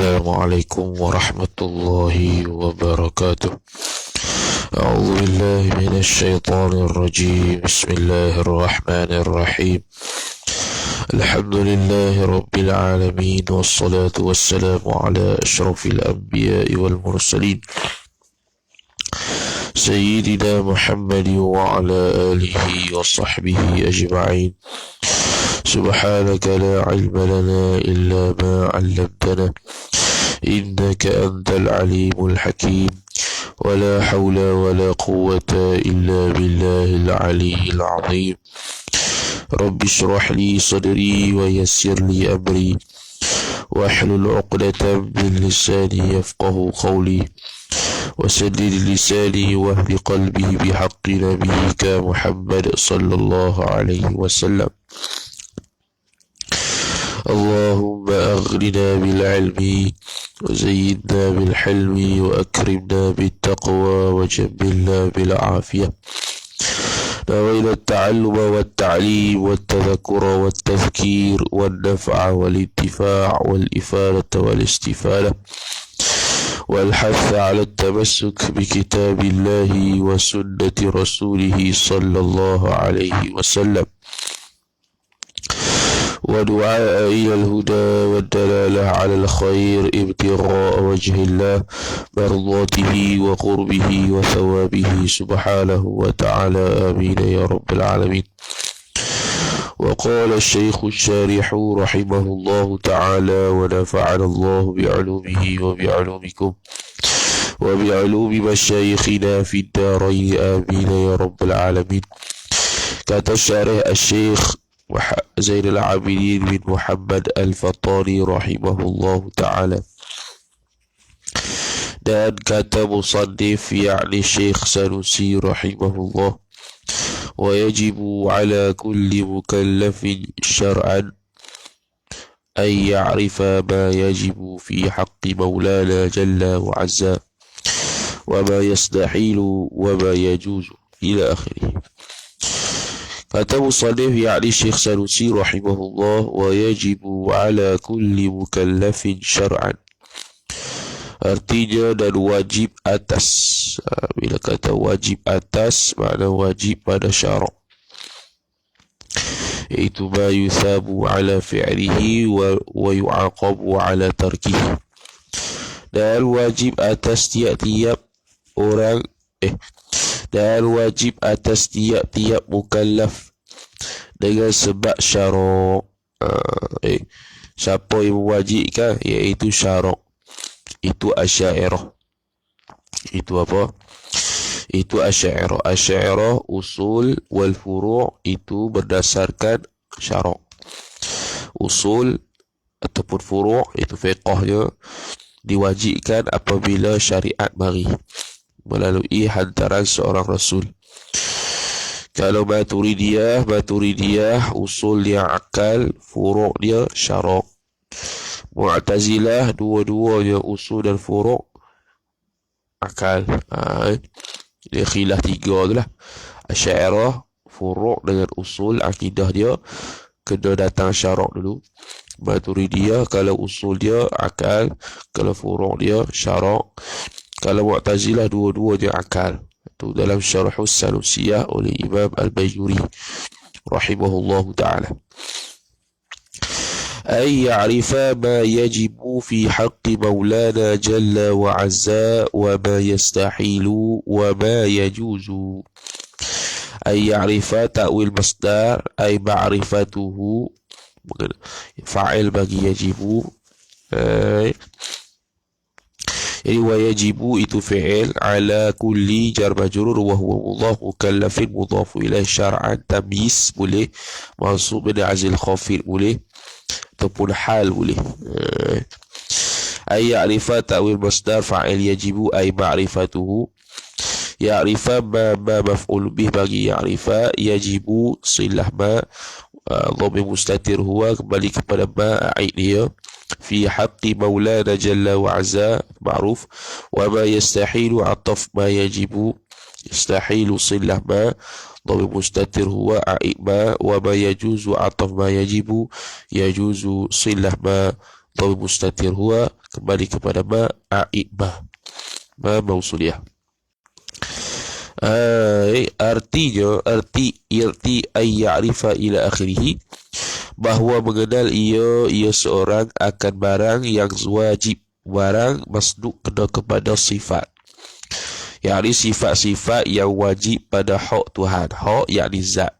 Assalamualaikum warahmatullahi wabarakatuh. A'udzu billahi minasy syaithanir rajim. Bismillahirrahmanirrahim. Alhamdulillahi rabbil alamin wassalatu wassalamu ala asyrafil anbiya'i wal mursalin sayyidina Muhammad wa ala alihi wa sahbihi ajma'in. Subhanaka la ilma lana illa ma 'allamtana innaka antal alimul hakim. ولا حول ولا قوة إلا بالله العلي العظيم. رب اشرح لي صدري ويسر لي أمري واحلل عقدة من لساني يفقه قولي وسدد لساني واهد قلبي بحق نبيك محمد صلى الله عليه وسلم. اللهم أغننا بالعلم وزيدنا بالحلم وأكرمنا بالتقوى وجملنا بالعافية. نوينا التعلم والتعليم والتذكر والتذكير والنفع والانتفاع والإفادة والاستفادة والحث على التمسك بكتاب الله وسنة رسوله صلى الله عليه وسلم، ودعاء إلى الهدى والدلالة على الخير ابتغاء وجه الله مرضاته وقربه وثوابه سبحانه وتعالى. آمين يا رب العالمين. وقال الشيخ الشارح رحمه الله تعالى ونفعنا الله بعلومه وبعلومكم وبعلوم مشايخنا في الدارين. آمين يا رب العالمين. kata syarih Syekh Zainul Abidin bin Muhammad Al-Fattani rahimahullahu ta'ala, dan kata musannif yakni Syekh Sanusi rahimahullah, wa yajibu ala kulli mukallafin syar'an an ya'rifa ma yajibu fi haqqi maulana jalla wa azza wa ma yastahilu wa ma yajuzu ila akhirih. Kata musannif yakni Syekh Sanusi rahimahullah, wa yajibu ala kulli mukallafin syar'an, artinya dan wajib atas. Bila kata wajib atas, makna wajib pada syarak, iaitu ma yuthabu ala fi'lihi wa yu'aqabu ala tarkihi, dan wajib atas tiap-tiap orang dan wajib atas tiap-tiap mukallaf dengan sebab syarak. Siapa yang mewajibkan? Iaitu syarak. Itu Asy'ariyah. Itu apa? Itu Asy'ariyah. Asy'ariyah usul wal furu' itu berdasarkan syarak. Usul ataupun furu' itu fiqhnya diwajibkan apabila syariat mari melalui hantaran seorang rasul. Kalau Maturidiyah usul dia akal, furu' dia syarak. Mu'tazilah dua-duanya usul dan furu' akal. Dia khilaf tiga tu lah. Asy'ariyah furu' dengan usul akidah dia kena datang syarak dulu. Maturidiyah kalau usul dia akal, kalau furu' dia syarak. Kalau Mu'tazilah dua-duanya akal. Itu dalam Syarh As-Sanusiyah oleh Imam Al-Bajuri rahimahullahu ta'ala. Ay ya'rifa ma yajibu fi haqqi maulana jalla wa azza wa ma yastahilu wa ma yajuzu. Ay ya'rifa ta'wil masdar ay ma'rifatuhu, fa'il bagi yajibu. Jadi wa yajibu itu fi'il, ala kulli jar majrur wa huwa mudhaf, mukallafin mudhaf ilaih, syar'an tamyiz boleh, mansub bin azil khafir boleh, ataupun hal boleh. Ay ya'rifa ta'wil masdar fa'il yajibu ay ma'rifatuhu. Ya'rifa ma maf'ul bih bagi ya'rifa, yajibu silah ma, dhamir mustatir huwa kembali kepada ma a'id dia. في حق مولانا جل وعز معروف. وما يستحيل عطف ما يجب، يستحيل صلة ما ضمير مستتر هو عائد ما. وما يجوز عطف ما يجب، يجوز صلة ما Dhamir mustatir huwa kembali kepada ma, a'id ma mausuliyah. Artinya irti ay ya'rifa ila akhirih, bahawa mengenal ia seorang akan barang yang wajib, barang masduk kena kepada sifat, yakni sifat-sifat yang wajib pada hak Tuhan. Hak yakni zat,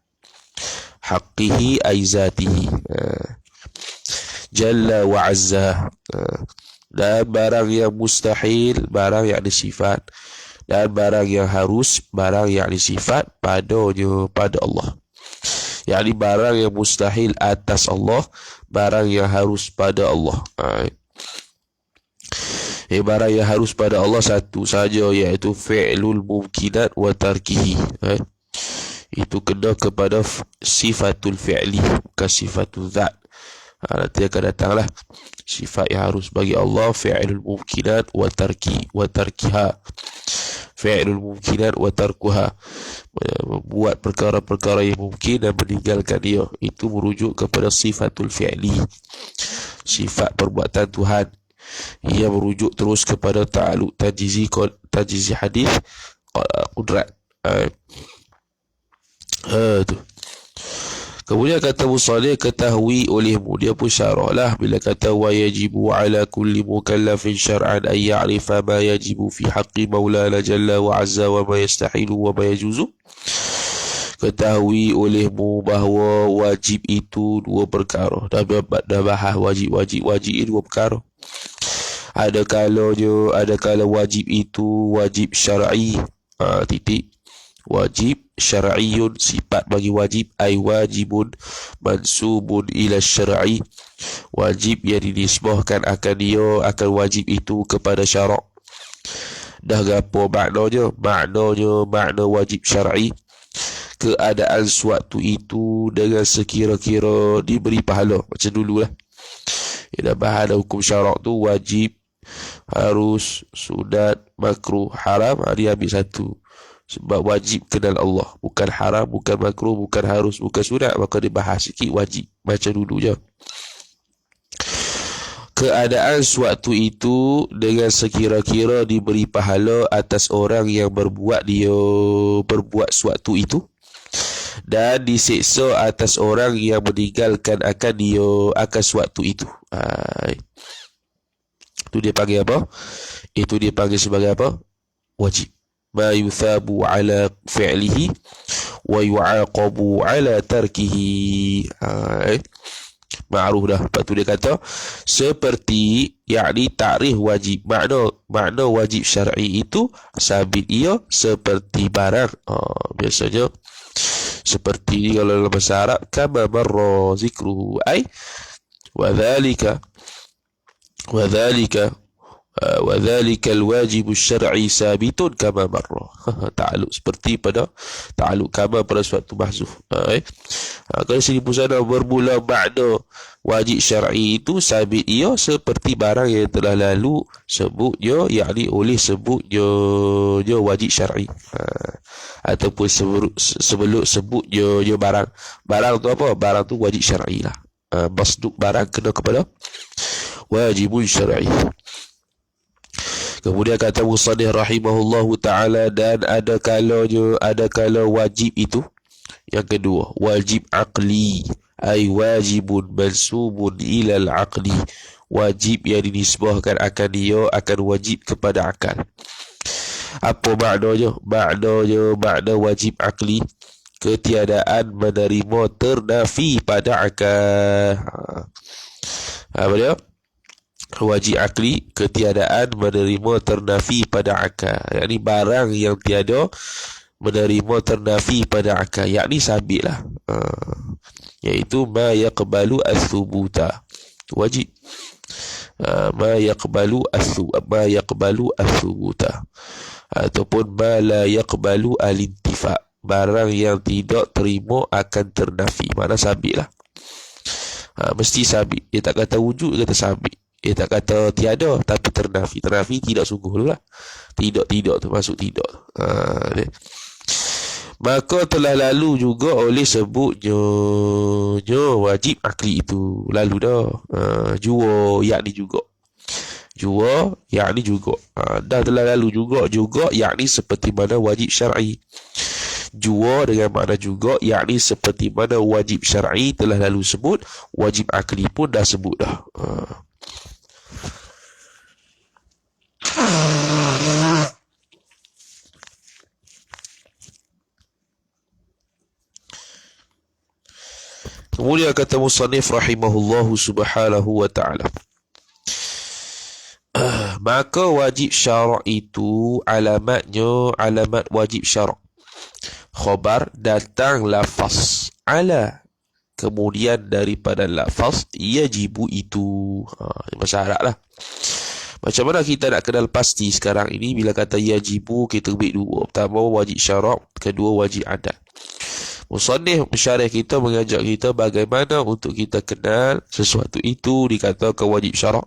haqqihi ay zatihi, jalla wa azza. Dan barang yang mustahil, barang yakni sifat, dan barang yang harus, barang yakni sifat padanya, pada Allah. Yakni barang yang mustahil atas Allah, barang yang harus pada Allah. Barang yang harus pada Allah satu saja, iaitu fi'lul mumkinat wa tarkihi. Itu kena kepada sifatul fi'li, bukan sifatul zat. Nanti akan datanglah sifat yang harus bagi Allah, fi'lul mumkinat wa tarkiha. Fi'lul mumkinat wa tarkuha, membuat perkara-perkara yang mungkin dan meninggalkan dia. Itu merujuk kepada sifatul fi'li, sifat perbuatan Tuhan. Ia merujuk terus kepada ta'aluk tajizi hadis qudrat. Tu. Kemudian kata musannif, ketahui olehmu, dia pun syarahlah bila kata wa yajibu ala kulli mukallafin syar'an ay ya'rifa ma yajibu fi haqqi maulana jalla wa azza wa ma yastahilu wa ma yajuzu. Ketahui olehmu bahawa wajib itu dua perkara. Dah bahas wajib dua perkara. Ada kalanya wajib itu wajib syar'i, wajib syar'iyun, sifat bagi wajib, ay wajibun mansubun ila syar'i, wajib yang dinisbahkan akan dia, akan wajib itu kepada syarak. Dah gapo maknanya? Makna wajib syar'i, keadaan suatu itu dengan sekira-kira diberi pahala. Macam dululah dah bahas hukum syarak tu, wajib, harus, sunat, makruh, haram. Dia ambil satu. Sebab wajib kenal Allah, bukan haram, bukan makruh, bukan harus, bukan sunat, maka dia bahas sikit wajib. Macam dulu je. Keadaan suatu itu dengan sekira-kira diberi pahala atas orang yang berbuat suatu itu, dan diseksa atas orang yang meninggalkan akan suatu itu. Itu dia panggil apa? Itu dia panggil sebagai apa? Wajib. Ma yuthabu ala fi'lihi wa yu'aqabu ala tarkihi. Ma'ruf dah. Lepas tu dia kata seperti, yakni ta'rif wajib. Makna wajib syar'i itu sabit ia seperti barang. Biasanya seperti ni kalau dalam bahasa Arab, kama marra zikruhu, ay wadhalika al-wajib syar'i sabitun kama marra. Ta'aluk seperti pada ta'aluk kama pada suatu mahzuf. Kalau sini pusana bermula makna wajib syar'i itu sabit ia seperti barang yang telah lalu sebutnya, yakni oleh sebutnya wajib syar'i. Ataupun sebelum sebutnya barang tu apa? Barang tu wajib syar'i lah. Masduk barang kena kepada wajibun syar'i. Kemudian kata musannif rahimahullahu ta'ala, dan ada kala wajib itu yang kedua, wajib aqli, ay wajibun mansubun ilal aqli, wajib yang dinisbahkan akan dia, akan wajib kepada akal. Apa maknanya? Makna wajib aqli, ketiadaan menerima ternafi pada akal. Apa dia? Wajib akli, ketiadaan menerima ternafi pada akal, yakni barang yang tiada menerima ternafi pada akal, yakni sabit lah. Iaitu ma yaqbalu as-thubuta, wajib. Ma yaqbalu as-thubuta, ataupun ma la yaqbalu al-intifa, barang yang tidak terima akan ternafi, mana sabit lah. Mesti sabit. Dia tak kata wujud, dia kata sabit. Dia tak kata tiada, tapi ternafi. Ternafi tidak sungguh lah. Tidak tu masuk tidak. Maka telah lalu juga oleh sebutnya wajib akli itu. Lalu dah. Jua yakni juga. Jua yakni juga. Dah telah lalu juga yakni seperti mana wajib syar'i. Jua dengan makna juga yakni seperti mana wajib syar'i telah lalu sebut, wajib akli pun dah sebut dah. Kemudian kata musannif rahimahullahu subhanahu wa ta'ala, maka wajib syarak itu alamatnya alamat wajib syarak. Khabar datang lafaz ala, kemudian daripada lafaz yajibu itu. Bahasa Arab lah. Macam mana kita nak kenal pasti sekarang ini bila kata yajibu, kita ambil dua. Pertama wajib syarak, kedua wajib adat. Musannif syarih kita mengajak kita bagaimana untuk kita kenal sesuatu itu dikatakan wajib syarak.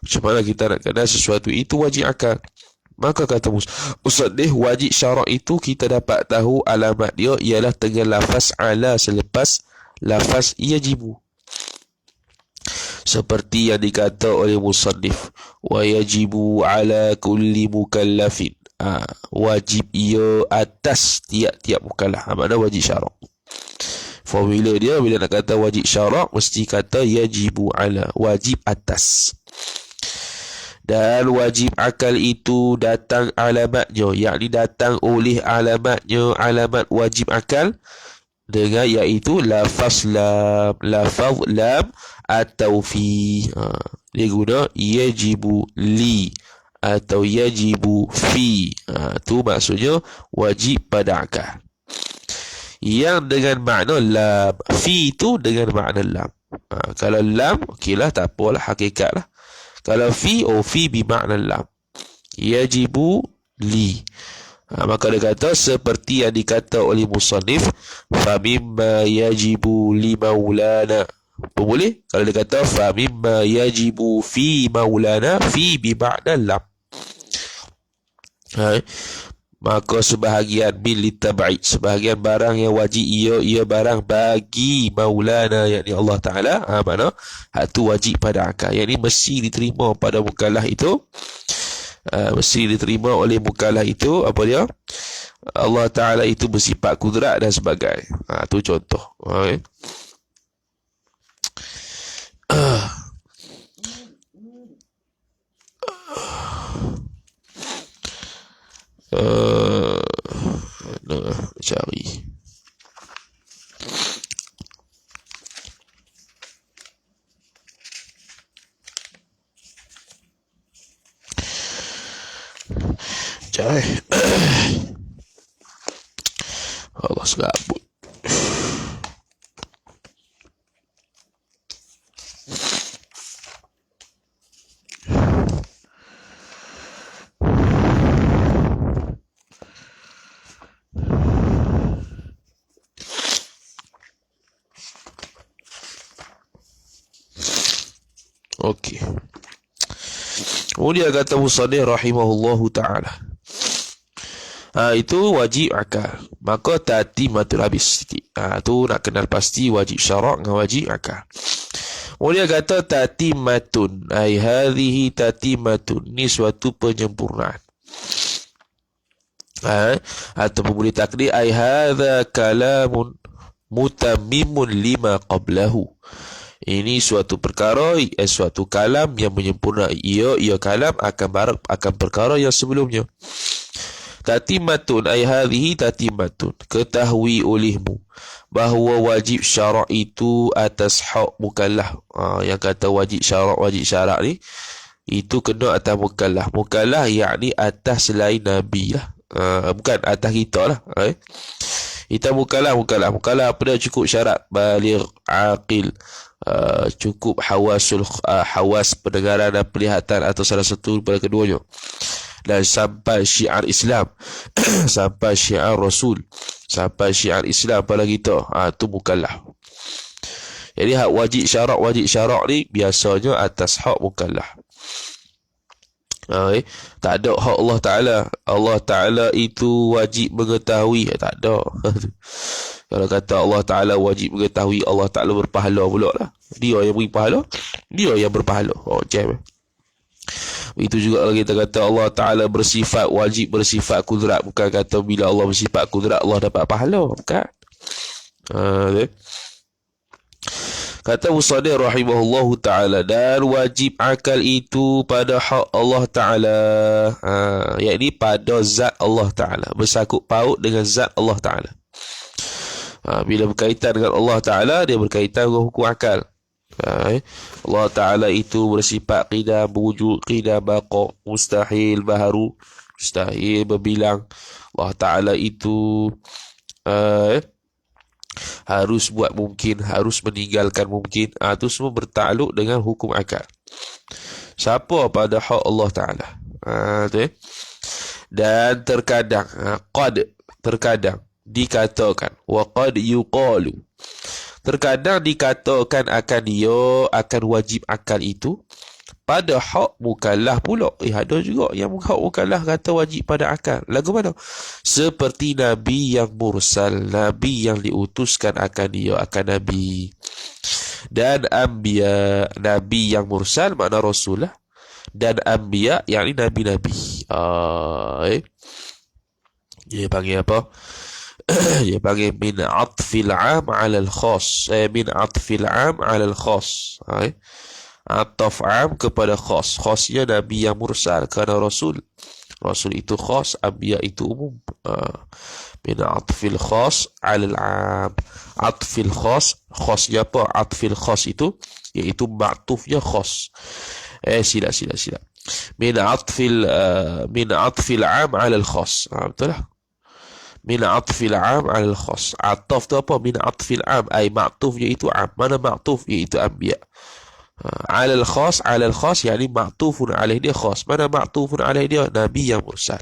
Macam mana kita nak kenal sesuatu itu wajib akal. Maka kata musannif, wajib syarak itu kita dapat tahu alamat dia ialah dengan lafaz ala selepas lafaz yajibu. Seperti yang dikata oleh musannif, wa yajibu ala kulli mukallafin. Wajib ia atas tiap-tiap mukallaf. Makna wajib syarak. Formula dia bila nak kata wajib syarak mesti kata yajibu ala, wajib atas. Dan wajib akal itu datang alamatnya, yakni datang oleh alamatnya, alamat wajib akal dengan iaitu lafaz lam atau fi. Dia guna yajibu li atau yajibu fi. Tu maksudnya wajib pada akal. Yang dengan makna lam. Fi tu dengan makna lam. Kalau lam, okeylah, tak apalah, hakikat lah. Kalau fi, fi bermakna lam. Yajibu li. Maka dia kata seperti yang dikata oleh musannif, famimma yajibu li maulana. Apa boleh? Kalau dia kata famimma yajibu fi maulana, fi bermakna lam. Maka sebahagian bil litab'id, sebahagian barang yang wajib ia barang bagi maulana, yakni Allah Ta'ala. Mana tu wajib pada akal, yakni mesti diterima pada mukallaf itu. Mesti diterima oleh mukallaf itu. Apa dia? Allah Ta'ala itu bersifat kudrat dan sebagainya. Tu contoh. Cari. Allah segabut. Okey. Kemudian kata musannif rahimahullahu ta'ala, itu wajib akal. Maka tatimatul habis sikit. Tu nak kenal pasti wajib syarak dengan wajib akal. Kemudian kata tatimatun, ai hadhihi tatimatun, ni suatu penyempurnaan. Ataupun boleh takdir ai hadza kalamun mutammimun lima qablahu. Ini suatu perkara, suatu kalam yang menyempurna. Ia kalam akan perkara yang sebelumnya. Tatimatun ay hadhihi tatimatun, ketahui olehmu bahawa wajib syarak itu atas hak mukallaf. Yang kata wajib syarak ni itu kena atas mukallaf. Mukallaf yakni atas selain nabi lah. Bukan atas kita lah. Kita mukallaf apa dia? Cukup syarat baligh, aqil, cukup hawas pendengaran dan penglihatan atau salah satu daripada keduanya, dan sampai syiar Islam sampai syiar Rasul, sampai syiar Islam pada kita. Tu mukallaf. Jadi hak wajib syarak ni biasanya atas hak mukallaf. Tak ada hak Allah Ta'ala. Allah Ta'ala itu wajib mengetahui. Tak ada. Kalau kata Allah Ta'ala wajib mengetahui, Allah Ta'ala berpahala pula lah. Dia yang beri pahala, dia yang berpahala. Jam. Itu juga kalau kita kata Allah Ta'ala bersifat, wajib bersifat kudrat. Bukan kata bila Allah bersifat kudrat, Allah dapat pahala. Bukan. Kata Musadir rahimahullahu ta'ala, dan wajib akal itu pada hak Allah Ta'ala, yakni pada zat Allah Ta'ala, bersangkut paut dengan zat Allah Ta'ala. Bila berkaitan dengan Allah Ta'ala, dia berkaitan dengan hukum akal. Allah Ta'ala itu bersifat qidam, wujud, qidam, baqa, mustahil, baharu, mustahil, berbilang. Allah Ta'ala itu harus buat mungkin, harus meninggalkan mungkin. Itu semua bertakluk dengan hukum akal. Siapa pada hak Allah Ta'ala. Dan terkadang terkadang dikatakan, wa qad yuqalu, terkadang dikatakan akan dia, akan wajib akal itu pada hak mukallaf pula. Ada juga yang hak mukallaf kata wajib pada akal. Lagu mana? Seperti Nabi yang mursal, Nabi yang diutuskan akan dia, akan Nabi. Dan Anbiya, Nabi yang mursal makna Rasul lah. Dan Anbiya, yakni Nabi-Nabi. Dia panggil apa? Dia panggil min atfil am ala al-khas. Min atfil am ala al-khas. Ataf am kepada khas. Khasnya Nabi yang mursal, kerana Rasul itu khas, Anbiya itu umum. Min atfil khas ala al-am. Atfil khas, khasnya apa? Atfil khas itu, iaitu ma'tufnya khas. Sila. Min atfil am ala al-khas. Betul lah. Min atfil am ala al-khas. Ataf tu apa? Min atfil am, ay ma'tufnya itu am. Mana ma'tuf? Iaitu Anbiya. Ala al-khas, yakni ma'tufun alaih dia khas. Mana ma'tufun alaih dia? Nabi yang mursal.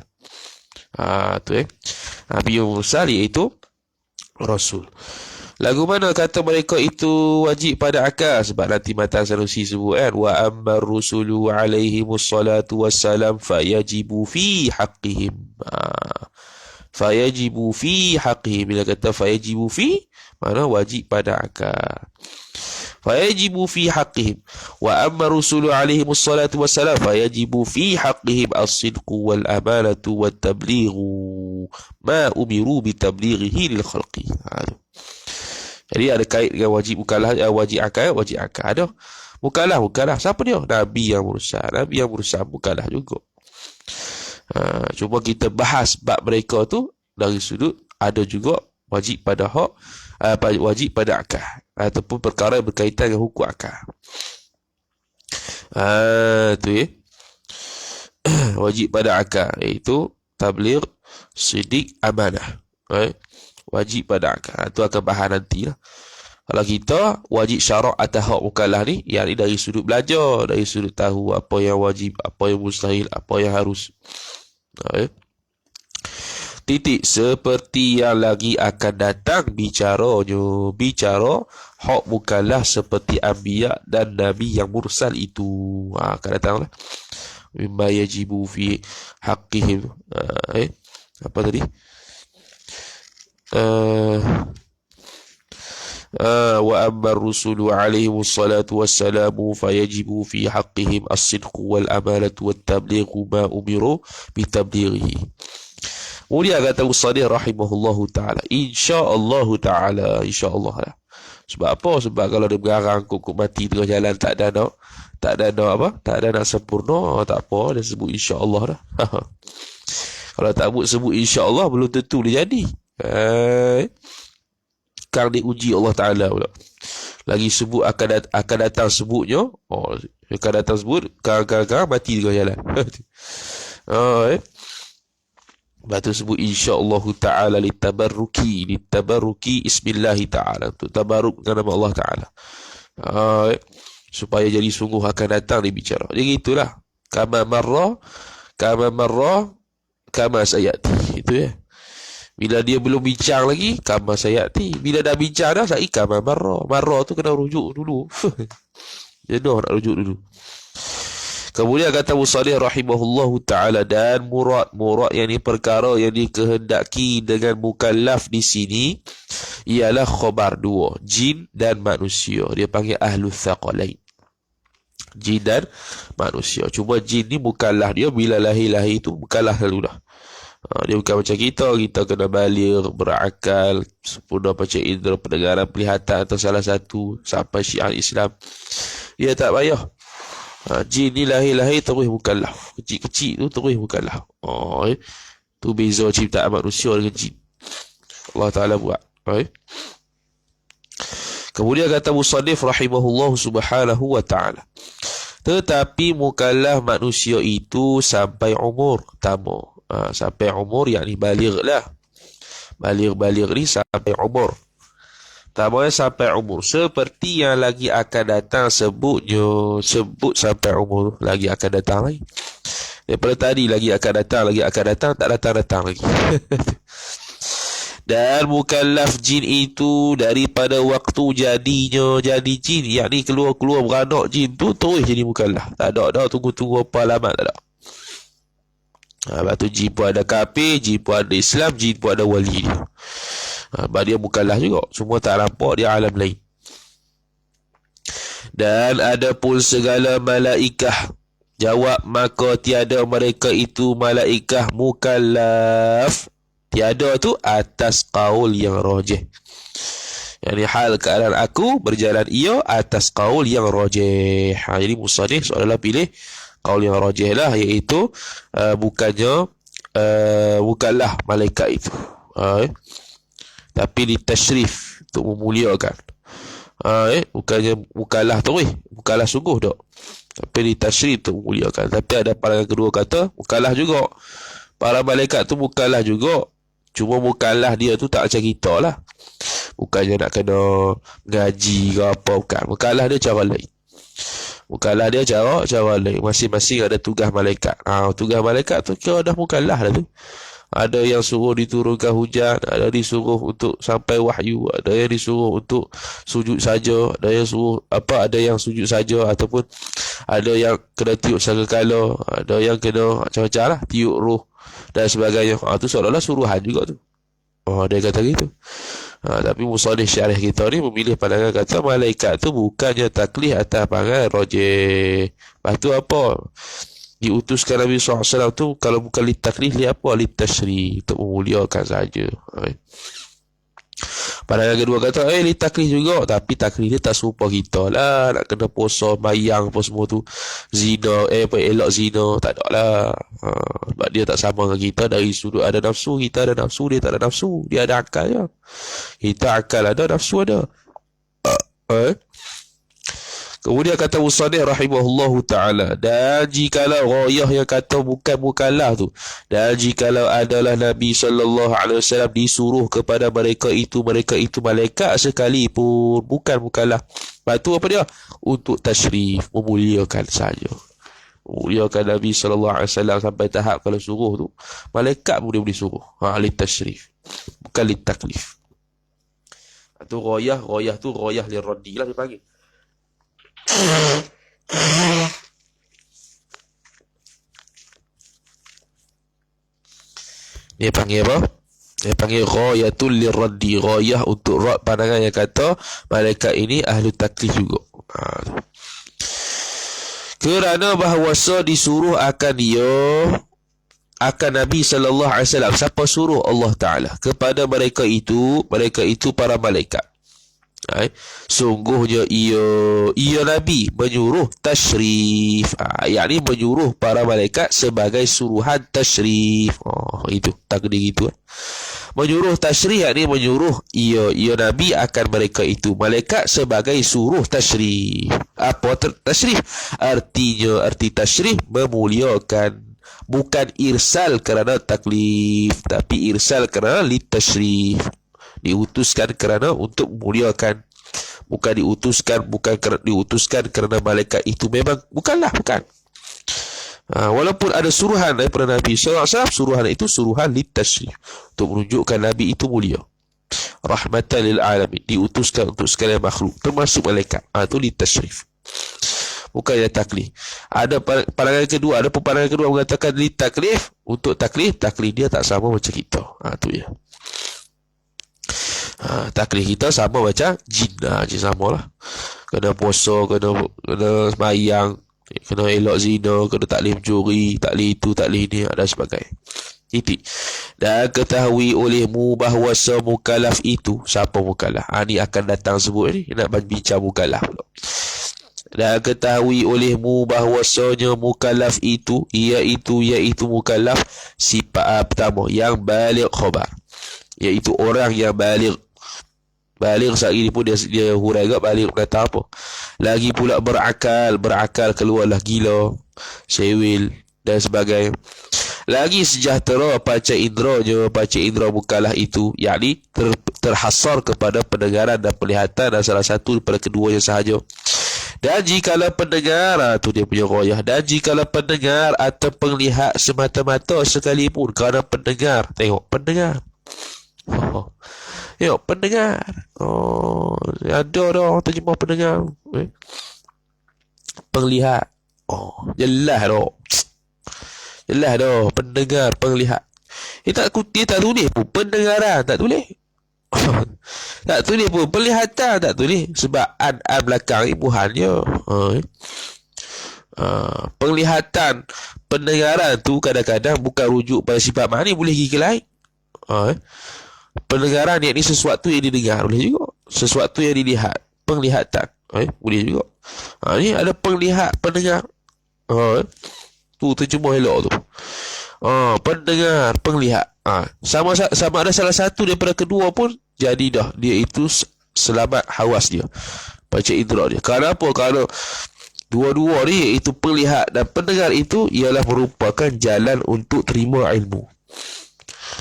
Nabi yang mursal iaitu Rasul. Lagu mana kata mereka itu wajib pada akal? Sebab nanti Matan Sanusi sebut kan, wa ammar rusulu alaihimus salatu wassalam fayajibu fi haqqihim. Fayajibu fi haqqihim. Bila kata fayajibu fi, mana wajib pada akal. Fayajibu fi haqqihim. Wa amma rusulu alaihimus salatu wassalam fayajibu fi haqqihim as-sidqu wal amanatu wat tablighu ma umiru bi tablighihi lil khalqi. Jadi ada kait dengan wajib mukallaf, wajib akal. Ada mukallaf. Siapa dia? Nabi yang mursal mukallaf juga. Cuma kita bahas bab mereka tu dari sudut ada juga wajib pada hak, wajib pada akal, ataupun perkara yang berkaitan dengan hukum akal. Wajib pada akal, iaitu tabligh, sidik, amanah. Wajib pada akal. Itu akan bahas nanti lah. Kalau kita wajib syarak atas hak mukallaf ni, yang ni dari sudut belajar, dari sudut tahu apa yang wajib, apa yang mustahil, apa yang harus. Seperti yang lagi akan datang bicara hak mukallaf seperti Anbiya dan Nabi yang mursal itu. Akan datang lah. Mimma yajibu fi haqqihim. Apa tadi? Wa amma ar-rusulu alaihimus salatu wassalamu fayajibu fi haqqihim as-sidqu wal amanatu wat tablighu ma umiru bi tablighihi. Mulia kata Musadir rahimahullahu ta'ala, insyaAllah ta'ala, insyaAllah lah. Sebab apa? Sebab kalau dia bergarang kukuk mati tengah jalan, tak ada nak sempurna, tak apa, dia sebut insyaAllah dah. Kalau tak sebut insyaAllah, belum tentu dia jadi. Sekarang diuji Allah Ta'ala pula. Lagi sebut akan datang sebutnya, akan datang sebut, kadang-kadang mati tengah jalan. Lepas tu sebut insyaAllah ta'ala litabarruki ismillahi ta'ala, untuk tabarruk dengan nama Allah Ta'ala, supaya jadi sungguh akan datang dia bicara. Jadi itulah, kama marra kama sayati. Itu ya. Bila dia belum bincang lagi, kama sayati. Bila dah bincang dah, saya kama marra tu kena rujuk dulu. Jenuh nak rujuk dulu. Kemudian kata Musallih rahimahullahu ta'ala, dan murad yang ini perkara yang dikehendaki dengan mukallaf di sini ialah khabar dua, jin dan manusia. Dia panggil ahlul thaqalain, jin dan manusia. Cuma jin ni mukallaf dia bila lahir-lahir tu mukallaf dulu dah. Dia bukan macam kita kena baligh, berakal, sempurna macam indera pendengaran, penglihatan atau salah satu sampai syiar Islam. Dia tak payah. Jin ni lahir-lahir terus mukallaf. Kecil-kecil tu terus mukallaf. Tu beza ciptaan manusia dengan jin. Allah Ta'ala buat. Kemudian kata musannif rahimahullah subhanahu wa ta'ala, tetapi mukallaf manusia itu sampai umur pertama. Sampai umur, yakni baligh lah. Baligh ni sampai umur. Pertamanya sampai umur. Seperti yang lagi akan datang sebut sampai umur lagi akan datang lagi. Daripada tadi lagi akan datang, tak datang lagi. Dan mukallaf jin itu daripada waktu jadinya jadi jin, yakni keluar beranak jin tu terus jadi mukallaf. Tak ada tunggu apa lama, tak ada. Lepas tu jin pun ada kafir, jin pun ada Islam, jin pun ada wali dia. Dia mukallaf juga, semua tak nampak dia alam lain. Dan ada pun segala malaikah, jawab maka tiada mereka itu malaikah mukallaf. Tiada tu atas qaul yang rajih, yani hal keadaan aku berjalan ia atas qaul yang rajih. Jadi musannif seolah-olah pilih qaul yang rajih lah, iaitu bukannya mukallaf malaikat itu, tapi ditasyrif, untuk memuliakan. Bukannya mukallaf terus, mukallaf sungguh tak, tapi ditasyrif untuk memuliakan. Tapi ada pandangan kedua kata mukallaf juga. Para malaikat tu mukallaf juga, cuma mukallaf dia tu tak macam kita lah. Bukannya nak kena ngaji ke apa, bukan. Mukallaf dia cara lain. Mukallaf dia cara lain. Masing-masing ada tugas malaikat. Tugas malaikat tu kira dah mukallaf dah tu. Ada yang suruh diturunkan hujan, ada disuruh untuk sampai wahyu, ada yang disuruh untuk sujud saja, ada yang suruh ada yang sujud saja, ataupun ada yang kena tiup segala, ada yang kena macam-macam lah, tiup roh dan sebagainya. Tu seolah-olah suruhan juga tu. Dia kata gitu. Tapi musannif syarih kita ni memilih pandangan kata malaikat tu bukannya taklif atas pandangan rajih. Lepas tu apa? Diutuskan Nabi SAW tu kalau bukan litaklif, apa? Litasyrif, untuk memuliakan saja. Pandangan kedua kata litaklif juga, tapi taklif dia tak serupa kita lah. Nak kena puasa, mayang apa semua tu, zina, elok zina, tak ada lah. Sebab dia tak sama dengan kita. Dari sudut ada nafsu, kita ada nafsu, dia tak ada nafsu. Dia ada akal je. Kita akal ada, nafsu ada. Kemudian kata musannif rahimahullahu ta'ala, dan jikalau ghayah yang kata bukan mukallaf tu, dan jikalau adalah Nabi SAW disuruh kepada mereka itu malaikat sekalipun bukan mukallaf. Lepas tu apa dia? Untuk tasyrif, memuliakan saja. Memuliakan Nabi SAW sampai tahap kalau suruh tu malaikat pun dia boleh suruh. Litasyrif, bukan litaklif. Itu ghayah tu ghayah liraddi lah dia panggil. Dia panggil apa? Dia panggil ghayatul liraddi, ghayah untuk rad pandangan yang kata malaikat ini ahli taklif juga. Kerana bahawasa disuruh akan Nabi SAW. Siapa suruh? Allah Ta'ala kepada mereka itu para malaikat. Sungguhnya ia Nabi menyuruh tasyrif, yakni menyuruh para malaikat sebagai suruhan tasyrif. Itu takdir gitu. Menyuruh tasyrif yakni menyuruh ia Nabi akan mereka itu malaikat sebagai suruh tasyrif. Apa tasyrif? Arti tasyrif memuliakan, bukan irsal kerana taklif, tapi irsal kerana litasyrif. Diutuskan kerana untuk memuliakan, bukan diutuskan kerana malaikat itu memang bukan. Walaupun ada suruhan daripada Nabi SAW, suruhan itu suruhan litasyrif, untuk menunjukkan Nabi itu mulia, rahmatan lil alamin, diutuskan untuk sekalian makhluk termasuk malaikat. Itu litasyrif. bukan yang taklif. Ada pandangan kedua, ada pandangan kedua mengatakan li taklif, untuk taklif dia tak sama macam kita. Tu ya. Taklif kita sama macam jin. Jin sama lah. Kena puasa, kena sembahyang, kena elok zina, kena taklif juri, taklif itu, taklif ini, dan sebagainya. Titik. Dan ketahui olehmu bahawa mukallaf itu, siapa mukallaf? Ni akan datang sebut ni, nak berbincang mukallaf pula. Dan ketahui olehmu bahawasanya mukallaf itu, iaitu mukallaf sifat pertama yang baligh khabar, iaitu orang yang baligh. Baligh sehari ni pun dia hurai agak baligh kata apa. Lagi pula berakal keluarlah gila, sewil dan sebagainya. Lagi sejahtera panca indera mukallaf itu, yakni terhasar kepada pendengaran dan penglihatan, dan salah satu daripada keduanya sahaja. Dan jikalau pendengar, tu dia punya royah, dan jikalau pendengar atau penglihat semata-mata sekalipun, kerana pendengar, tengok pendengar, tengok pendengar, ada orang terjemah pendengar, penglihat, jelas dah, pendengar, penglihat. Dia tak tulis pun pendengaran, tak tulis. Tak tulis pun penglihatan, tak tulis. Sebab an belakang ibuhan je. Penglihatan, pendengaran tu kadang-kadang bukan rujuk pada sifat makna, boleh pergi ke lain. Pendengaran ni sesuatu yang didengar, boleh juga. Sesuatu yang dilihat, penglihatan, boleh juga. Ni ada penglihat, pendengar. Tu terjemah elok tu. Pendengar, penglihat. Sama ada salah satu daripada kedua pun, jadi dah dia itu selamat hawas dia, panca indera dia. Kenapa? Kerana dua-dua ni, iaitu penglihat dan pendengar itu, ialah merupakan jalan untuk terima ilmu.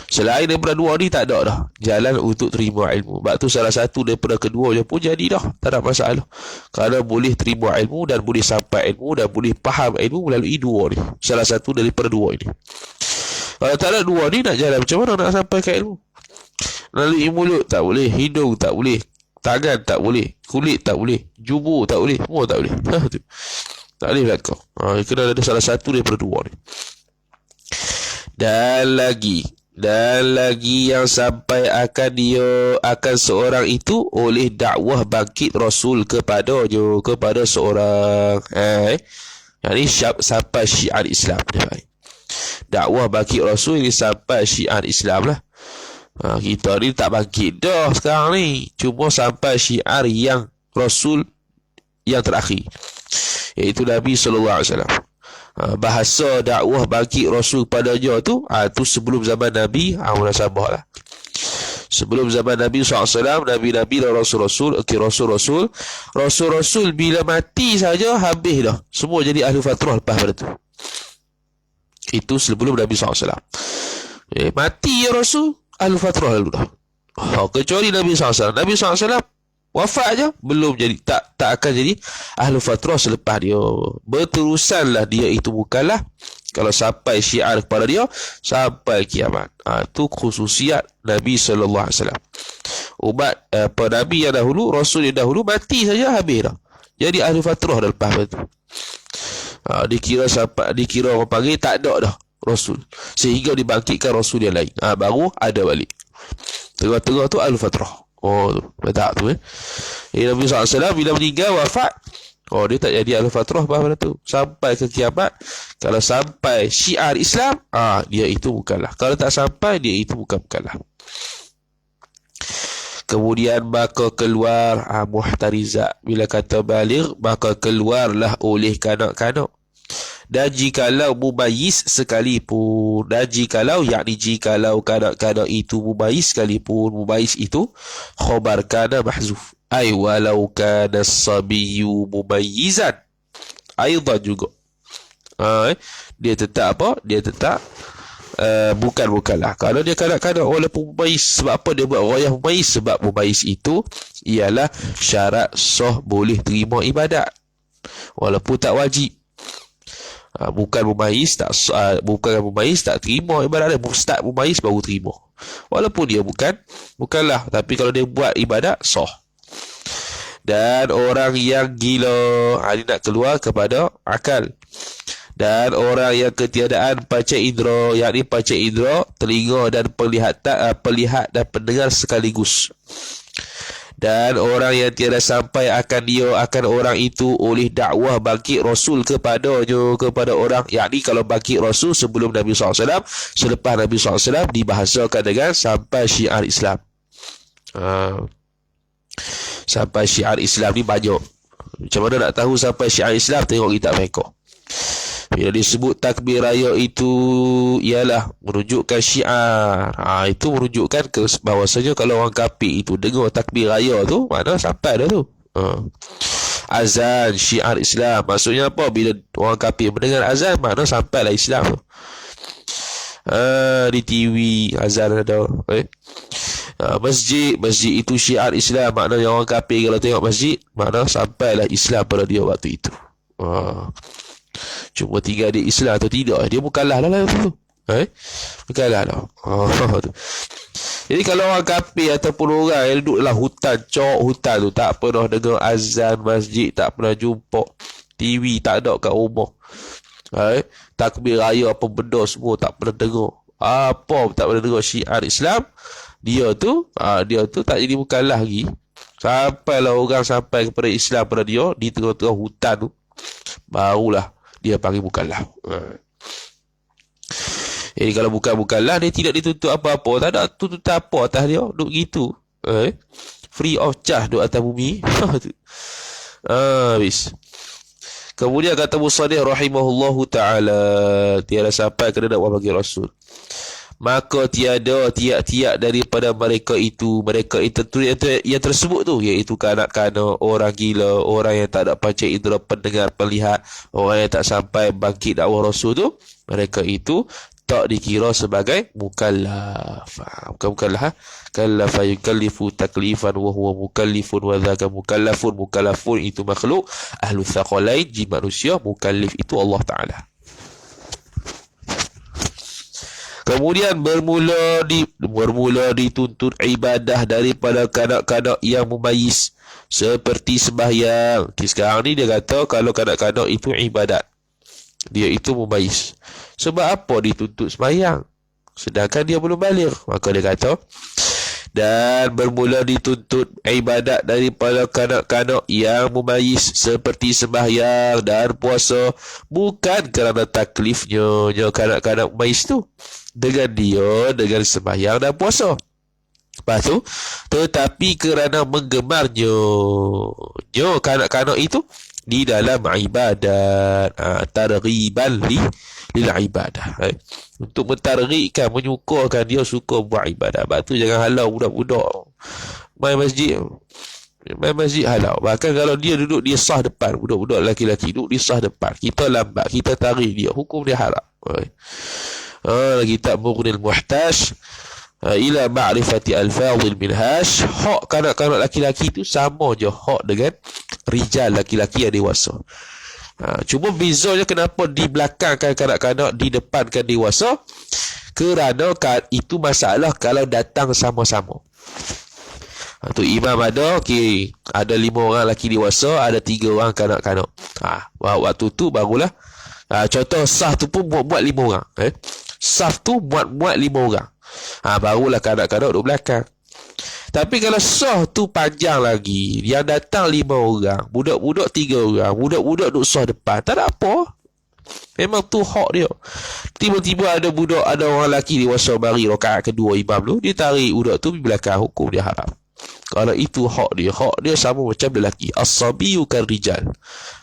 Selain daripada dua ni tak ada dah jalan untuk terima ilmu. Sebab tu salah satu daripada kedua je pun jadi dah, tak ada masalah. Kerana boleh terima ilmu dan boleh sampai ilmu dan boleh faham ilmu melalui dua ni, salah satu daripada dua ini. Kalau tak ada dua ni, nak jalan macam mana nak sampai ke ilmu? Melalui mulut tak boleh, hidung tak boleh, tangan tak boleh, kulit tak boleh, jubur tak boleh, semua tak boleh. Tak boleh belakang. Kena ada salah satu daripada dua ni. Dan lagi yang sampai akan seorang itu oleh dakwah bangkit Rasul kepada seorang. Ini sampai syiar Islam. Dakwah bangkit Rasul ini sampai syiar Islam lah. Kita ni tak bangkit dah sekarang ni, cuma sampai syiar yang Rasul yang terakhir, iaitu Nabi SAW. Bahasa dakwah bangkit Rasul pada dia tu, tu sebelum zaman Nabi, munasabah lah. Sebelum zaman Nabi SAW, Nabi-Nabi dan Rasul-Rasul, Rasul-Rasul bila mati saja, habis dah. Semua jadi ahli fatrah lepas pada tu. Itu sebelum Nabi SAW. Mati ya Rasul, ahli fatrah lalu dah. Kecuali Nabi SAW. Nabi SAW wafat je, belum jadi, tak akan jadi ahli fatrah selepas dia. Berterusanlah dia itu mukallaf. Kalau sampai syiar kepada dia sampai kiamat. Itu khususiat Nabi SAW. Umat Nabi yang dahulu, Rasul yang dahulu, mati saja habis dah, jadi ahli fatrah dah lepas itu. Dikira orang panggil tak ada dah Rasul, sehingga dibangkitkan Rasul yang lain, baru ada balik. Tengah-tengah tu ahli fatrah. Tak tu Nabi SAW bila meninggal, wafat, dia tak jadi ahli fatrah pada tu sampai ke kiamat. Kalau sampai syiar Islam, dia itu mukallaf. Kalau tak sampai, dia itu bukan mukallaf. Kemudian maka keluar muhtariza, bila kata baligh, maka keluarlah oleh kanak-kanak. Dan jikalau mumayyiz sekalipun, yakni jikalau kanak-kanak itu mumayyiz sekalipun, mumayyiz itu khabar kana mahzuf, ay walau kana as-sabiyyu mumayyizan, aidan juga. Dia tetap apa? Dia tetap bukanlah. Kalau dia kanak-kanak walaupun mumayyiz. Sebab apa dia buat royah mumayyiz? Sebab mumayyiz itu ialah syarat sah boleh terima ibadat, walaupun tak wajib. Bukan mumayyiz tak terima ibadat dia. Mustad mumayyiz baru terima, walaupun dia bukanlah. Tapi kalau dia buat ibadat, sah. Dan orang yang gila, ini nak keluar kepada akal. Dan orang yang ketiadaan panca indera, yakni panca indera telinga dan pelihat dan pendengar sekaligus. Dan orang yang tiada sampai akan orang itu oleh dakwah bangkit Rasul kepadanya, kepada orang, yakni kalau bangkit Rasul sebelum Nabi SAW, selepas Nabi SAW, dibahasakan dengan sampai syiar Islam. Sampai syiar Islam ni banyak. Macam mana nak tahu sampai syiar Islam? Tengok kitab fiqh. Bila disebut takbir raya itu ialah menunjukkan syiar. Itu menunjukkan ke bahawasanya kalau orang kafir itu dengar takbir raya tu, mana sampai dah tu. Azan syiar Islam. Maksudnya apa? Bila orang kafir mendengar azan, mana sampailah Islam tu. Di TV azan ada. Masjid itu syiar Islam. Maknanya orang kafir kalau tengok masjid, mana sampailah Islam pada dia waktu itu. Cuma tinggal dia Islam atau tidak, dia bukanlah lah tu. Bukanlah lah. Jadi kalau orang kafir ataupun orang yang duduk dalam hutan, cok hutan tu, tak pernah dengar azan masjid, tak pernah jumpa TV, tak ada kat rumah, takbir raya apa benda semua tak pernah dengar, tak pernah dengar syiar Islam, dia tu tak jadi bukanlah lagi. Sampailah orang sampai kepada Islam pada dia di tengah-tengah hutan tu, barulah dia panggil bukanlah. Jadi kalau bukanlah, dia tidak dituntut apa-apa, tak ada tuntutan apa atas dia, duk gitu. Free of charge duk atas bumi. Habis. Kemudian kata Musannif rahimahullahu ta'ala, tiada sampai kena dakwah bagi Rasul, maka tiada tiap-tiap daripada mereka itu yang tersebut tu, iaitu kanak-kanak, orang gila, orang yang tak ada panca indera pendengar pelihat, orang yang tak sampai bangkit dakwah Rasul tu, mereka itu tak dikira sebagai mukallaf. Bukan mukallaf. Kallafa yukallifu taklifan wa huwa mukallifun wa dhaka mukallafun. Mukallafun itu makhluk, ahlu thaqalain jin manusia, mukallif itu Allah Ta'ala. Kemudian bermula dituntut ibadah daripada kanak-kanak yang mumayyiz, seperti sembahyang. Sekarang ni dia kata kalau kanak-kanak itu ibadat, dia itu mumayyiz. Sebab apa dituntut sembahyang sedangkan dia belum baligh? Maka dia kata, dan bermula dituntut ibadat daripada kanak-kanak yang mumayyiz, seperti sembahyang dan puasa, bukan kerana taklifnya kanak-kanak mumayyiz tu dengan sembahyang dan puasa. Lepas tu, tetapi kerana menggemarnya kanak-kanak itu di dalam ibadat, targhiban lil ibadah, untuk mentarghibkan, menyukarkan dia suka buat ibadat. Sebab tu jangan halau budak-budak main masjid halau. Bahkan kalau dia duduk dia sah depan, budak-budak lelaki-lelaki duduk di sah depan, kita lambat, kita tarik dia, hukum dia haram. Kitab Mughnil Muhtaj ila ma'rifati alfadhil minhaj. Hak kanak-kanak laki-laki tu sama je hak dengan rijal laki-laki yang dewasa. Cuma bezanya kenapa di belakangkan kanak-kanak, di depankan dewasa, kerana itu masalah kalau datang sama-sama. Tu imam ada, ada 5 orang lelaki dewasa, ada 3 orang kanak-kanak. Waktu tu barulah contoh saf tu pun buat 5 orang. Saf tu buat 5 orang. Barulah kanak-kanak duduk belakang. Tapi kalau saf tu panjang lagi, yang datang 5 orang, budak-budak 3 orang, budak-budak duduk saf depan, tak ada apa. Memang tu hak dia. Tiba-tiba ada orang lelaki dewasa mari rakaat kedua imam tu, dia tarik budak tu pergi belakang, hukum dia haram. Kalau itu hak dia sama macam lelaki. As-sabiyyu karijal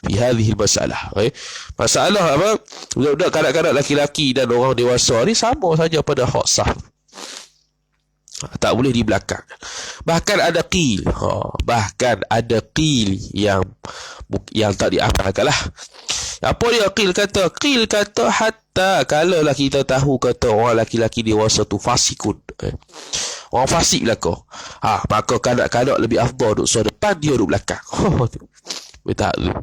fi hadhihi masalah. Masalah apa? Budak-budak kanak-kanak laki-laki dan orang dewasa ni sama saja pada hak sah. Tak boleh di belakang. Bahkan ada qil. Yang tak diamalkan lah. Apa dia qil kata? Qil kata hatta kalau lah kita tahu kata orang laki-laki dewasa tu fasikun. Orang fasik belakang. Maka kanak-kanak lebih afdal duduk sah depan, dia duduk belakang. Betul tu.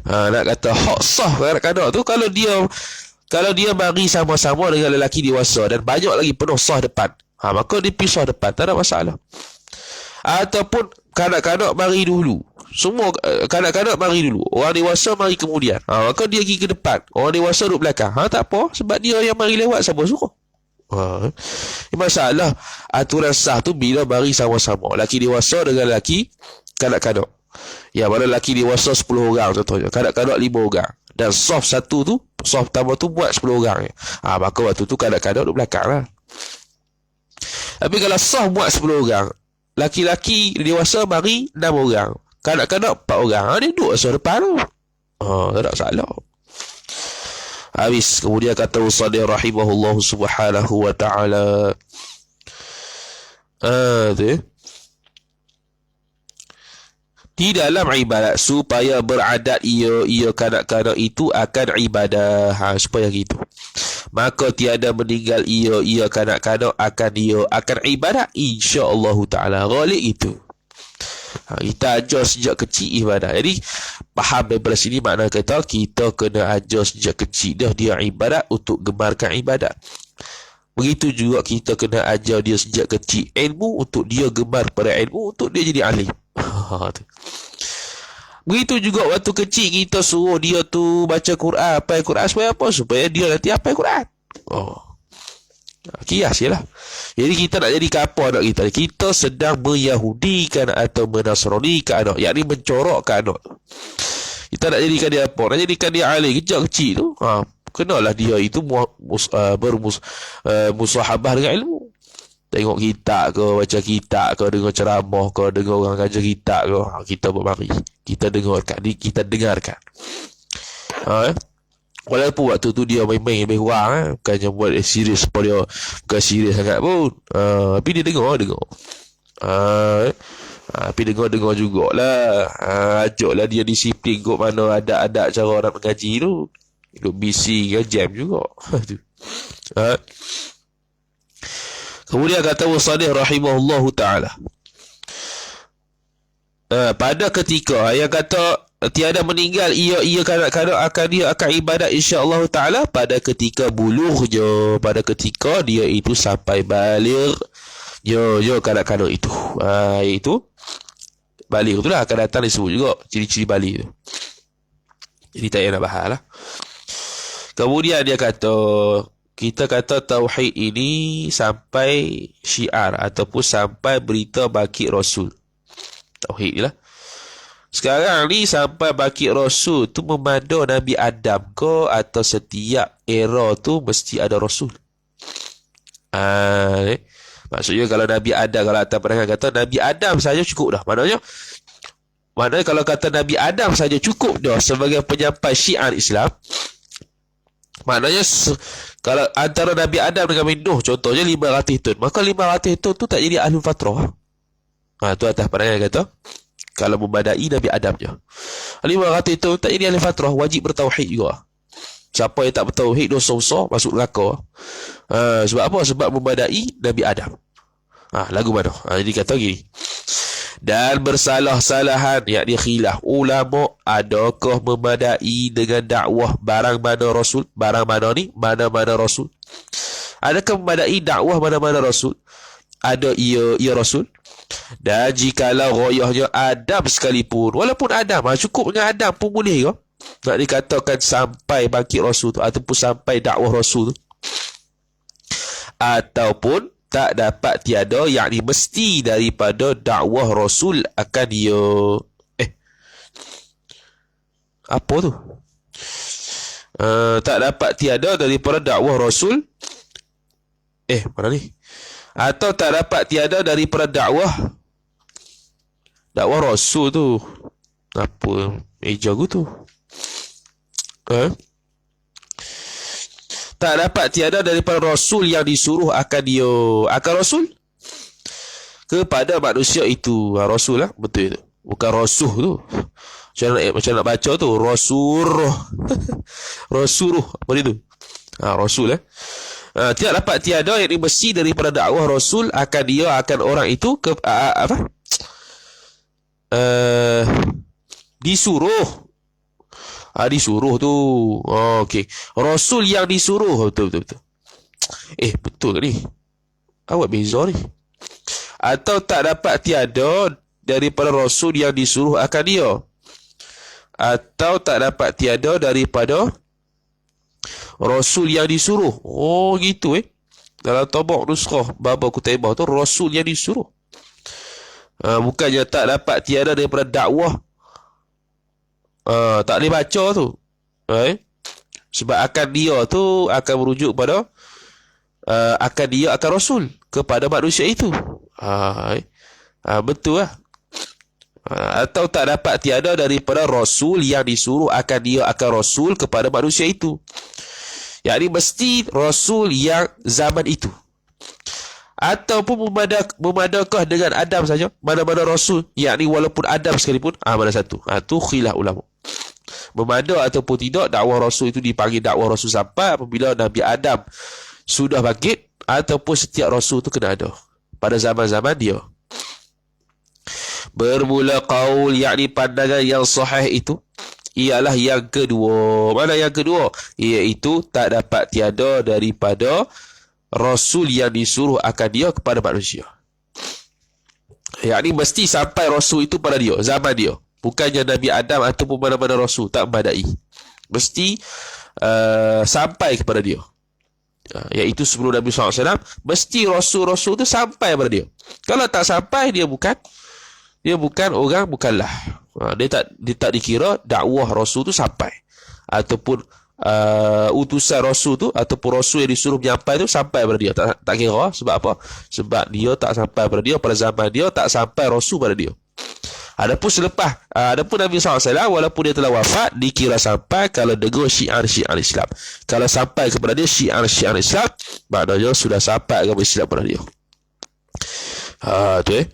Nak kata hak sah kanak-kanak tu kalau dia mari sama-sama dengan lelaki dewasa dan banyak lagi penuh sah depan, maka dia pisah depan, tak ada masalah. Ataupun kanak-kanak mari dulu. Semua kanak-kanak mari dulu. Orang dewasa mari kemudian. Maka dia pergi ke depan. Orang dewasa duduk belakang. Tak apa. Sebab dia yang mari lewat, siapa suruh? Masalah aturan sah tu bila mari sama-sama. Laki dewasa dengan laki kanak-kanak. Ya, mana laki dewasa 10 orang contohnya. Kanak-kanak 5 orang. Dan soft satu tu, soft pertama tu buat 10 orang. Maka waktu tu kanak-kanak duduk belakang lah. Tapi kalau soft buat 10 orang, laki-laki dewasa mari 6 orang. Kanak-kanak 4 orang. Dia duduk asal depan tu. Tak salah. Habis. Kemudian kata Usadih rahimahullah subhanahu wa ta'ala. Tu di dalam ibadat supaya beradat ia kanak-kanak itu akan ibadah. Supaya gitu. Maka tiada meninggal ia kanak-kanak akan ibadat insya-Allah taala. Ghalib itu. Kita ajar sejak kecil ibadah. Jadi faham daripada sini makna kata kita kena ajar sejak kecil dia ibadat untuk gemarkan ibadat. Begitu juga kita kena ajar dia sejak kecil ilmu untuk dia gemar pada ilmu untuk dia jadi alim. Begitu juga waktu kecil kita suruh dia tu baca Quran, hafal Quran supaya apa? Supaya dia nanti hafal Quran. Kias je lah. Jadi kita nak jadi apa anak kita? Kita sedang meyahudikan atau menasranikan anak, yakni mencorokkan anak. Kita nak jadikan dia apa? Nak jadikan dia alim kecil tu. Kenalah dia itu bermusahabah dengan ilmu. Tengok kitab ke, baca kitab ke, dengar ceramah ke, dengar orang ajar kitab ke, kita bermari. Kita dengarkan. Walaupun waktu tu dia main-main lebih kurang, bukannya buat serius pada dia, bukan serius sangat pun. Tapi dia dengar. Tapi dengar jugalah. Ajaklah dia disiplin kot mana adat-adat cara orang mengaji tu. Duduk busy ke jam juga. Kemudian kata Usadih rahimahullahu ta'ala. Pada ketika yang kata tiada meninggal ia kanak-kanak akan ibadat insya-Allah taala pada ketika bulugh je, pada ketika dia itu sampai baligh. Yo kanak-kanak itu. Itu baligh itulah akan datang disebut juga ciri-ciri baligh tu. Jadi tak payah nak bahas lah. Kemudian dia kata, kita kata tauhid ini sampai syiar ataupun sampai berita bangkit Rasul. Tauhid lah. Sekarang ni sampai bangkit Rasul tu memandang Nabi Adam ke atau setiap era tu mesti ada Rasul? Maksudnya kalau Nabi Adam, kalau atas pandangan kata Nabi Adam saja cukup dah. Maknanya kalau kata Nabi Adam saja cukup dah sebagai penyampai syiar Islam. Maknanya kalau antara Nabi Adam dengan Nuh contohnya 500 tahun, maka 500 tahun tu tak jadi ahlul fatrah. Tu atas pandangan kata kalau membadai Nabi Adam je. 500 tahun tak jadi ahlul fatrah, wajib bertauhid juga. Siapa yang tak bertauhid dosa besar, masuk neraka. Sebab apa? Sebab membadai Nabi Adam. Lagu mana? Jadi kata gini. Dan bersalah-salahan, yakni khilaf ulama, adakah memadai dengan dakwah barang mana Rasul? Barang mana ni? Mana-mana Rasul. Adakah memadai dakwah mana-mana Rasul? Ada ia Rasul. Dan jikalau royahnya Adam sekalipun, walaupun Adam, cukup dengan Adam pun boleh ke? Nak dikatakan sampai bangkit Rasul tu, ataupun sampai dakwah Rasul tu. Ataupun tak dapat tiada, yakni mesti daripada dakwah Rasul akan dia. Apa tu? Tak dapat tiada daripada dakwah Rasul. Mana ni? Atau tak dapat tiada daripada dakwah Rasul tu. Apa meja aku tu? Tak dapat tiada daripada Rasul yang disuruh akan dia. Akan Rasul kepada manusia itu. Rasul lah, betul tu. Bukan Rasul tu. Macam nak baca tu. Rasul. Rasul. Apa dia tu? Rasul tidak dapat tiada yang mesti daripada dakwah Rasul akan dia, akan orang itu ke disuruh. Disuruh tu. Okey. Rasul yang disuruh. Betul. Betul ke ni? Awak beza ni. Atau tak dapat tiada daripada Rasul yang disuruh akan dia, atau tak dapat tiada daripada Rasul yang disuruh. Oh gitu dalam tabak nuskhah Baba Kutaybah tu Rasul yang disuruh. Bukannya tak dapat tiada daripada dakwah. Tak boleh baca tu. Sebab akan dia tu akan merujuk pada akan dia akan Rasul kepada manusia itu. Betul lah. Atau tak dapat tiada daripada Rasul yang disuruh akan dia akan Rasul kepada manusia itu. Yakni mesti Rasul yang zaman itu. Ataupun memadakah dengan Adam saja, mana-mana Rasul, yakni walaupun Adam sekalipun, mana satu? Tu khilaf ulama. Memada ataupun tidak, dakwah Rasul itu dipanggil dakwah Rasul sampai apabila Nabi Adam sudah bangkit, ataupun setiap Rasul itu kena ada pada zaman-zaman dia. Bermula qaul, yakni pandangan yang sahih itu ialah yang kedua. Mana yang kedua? Iaitu tak dapat tiada daripada Rasul yang disuruh akan dia kepada manusia. Yakni mesti sampai Rasul itu pada dia, zaman dia. Bukannya Nabi Adam ataupun mana-mana Rasul, tak memadai. Mesti sampai kepada dia. Iaitu sebelum Nabi SAW, mesti Rasul-Rasul itu sampai kepada dia. Kalau tak sampai, dia bukan orang, bukanlah. Dia tak dikira dakwah Rasul tu sampai, ataupun utusan Rasul tu ataupun Rasul yang disuruh menyampai tu sampai pada dia. Tak kira. Sebab apa? Sebab dia tak sampai pada dia, pada zaman dia tak sampai Rasul pada dia. Adapun selepas adapun Nabi SAW, walaupun dia telah wafat, dikira sampai kalau dengar syiar-syiar Islam. Kalau sampai kepada dia syiar-syiar Islam, maknanya sudah sampai agama Islam pada dia. Tu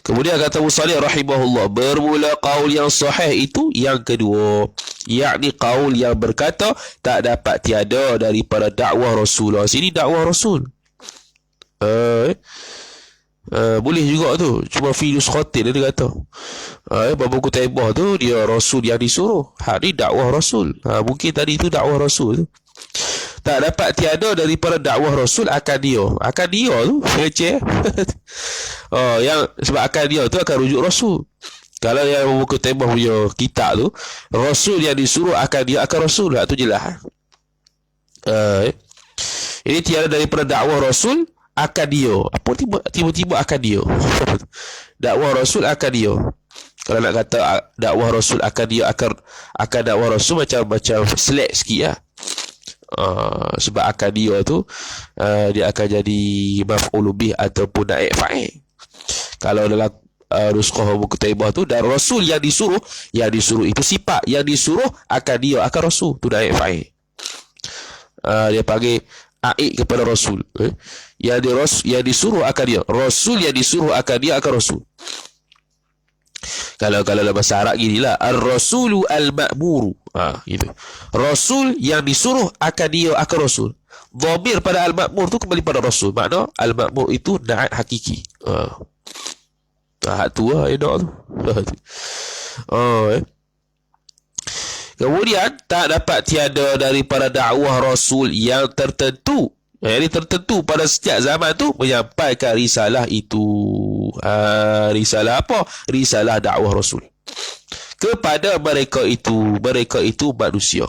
Kemudian kata Musallih rahimahullah, bermula qaul yang sahih itu yang kedua, yakni qaul yang berkata tak dapat tiada daripada dakwah Rasulullah. Sini dakwah Rasul. Boleh juga tu, cuma fi nuskhatin dia kata. Baba Kutaybah tu dia Rasul yang disuruh. Ni dakwah Rasul. Mungkin tadi tu dakwah Rasul tu. Tak dapat tiada daripada dakwah Rasul akan dia. Akan dia tu receh. Yang sebab akan dia tu akan rujuk Rasul. Kalau yang Baba Kutaybah punya kitab tu, Rasul yang disuruh akan dia akan Rasul. Tu jelas. Ini tiada daripada dakwah Rasul akan dia. Apa tiba-tiba akan dia? Dakwah Rasul akan dia. Kalau nak kata dakwah Rasul akan dia, akan dakwah Rasul macam select sikit lah. Sebab akan dia tu dia akan jadi maf'ul bih ataupun naib fa'il. Kalau dalam nuskah Abu Kutaybah tu, dan Rasul yang disuruh itu sifat, yang disuruh akan dia akan Rasul tu naib fa'il. Dia panggil aid kepada Rasul. Yang disuruh akan dia, Rasul yang disuruh akan dia akan Rasul. Kalau dalam bahasa Arab ginilah, ar-rasulu al-ma'muru. Gitu. Rasul yang disuruh akan dia akan Rasul. Dhamir pada al-ma'mur tu kembali pada Rasul. Makna al-ma'mur itu na'at hakiki. Tu lah enak tu. Kemudian tak dapat tiada daripada dakwah Rasul yang tertentu. Yang tertentu pada setiap zaman tu menyampaikan risalah itu. Risalah apa? Risalah dakwah Rasul kepada mereka itu manusia.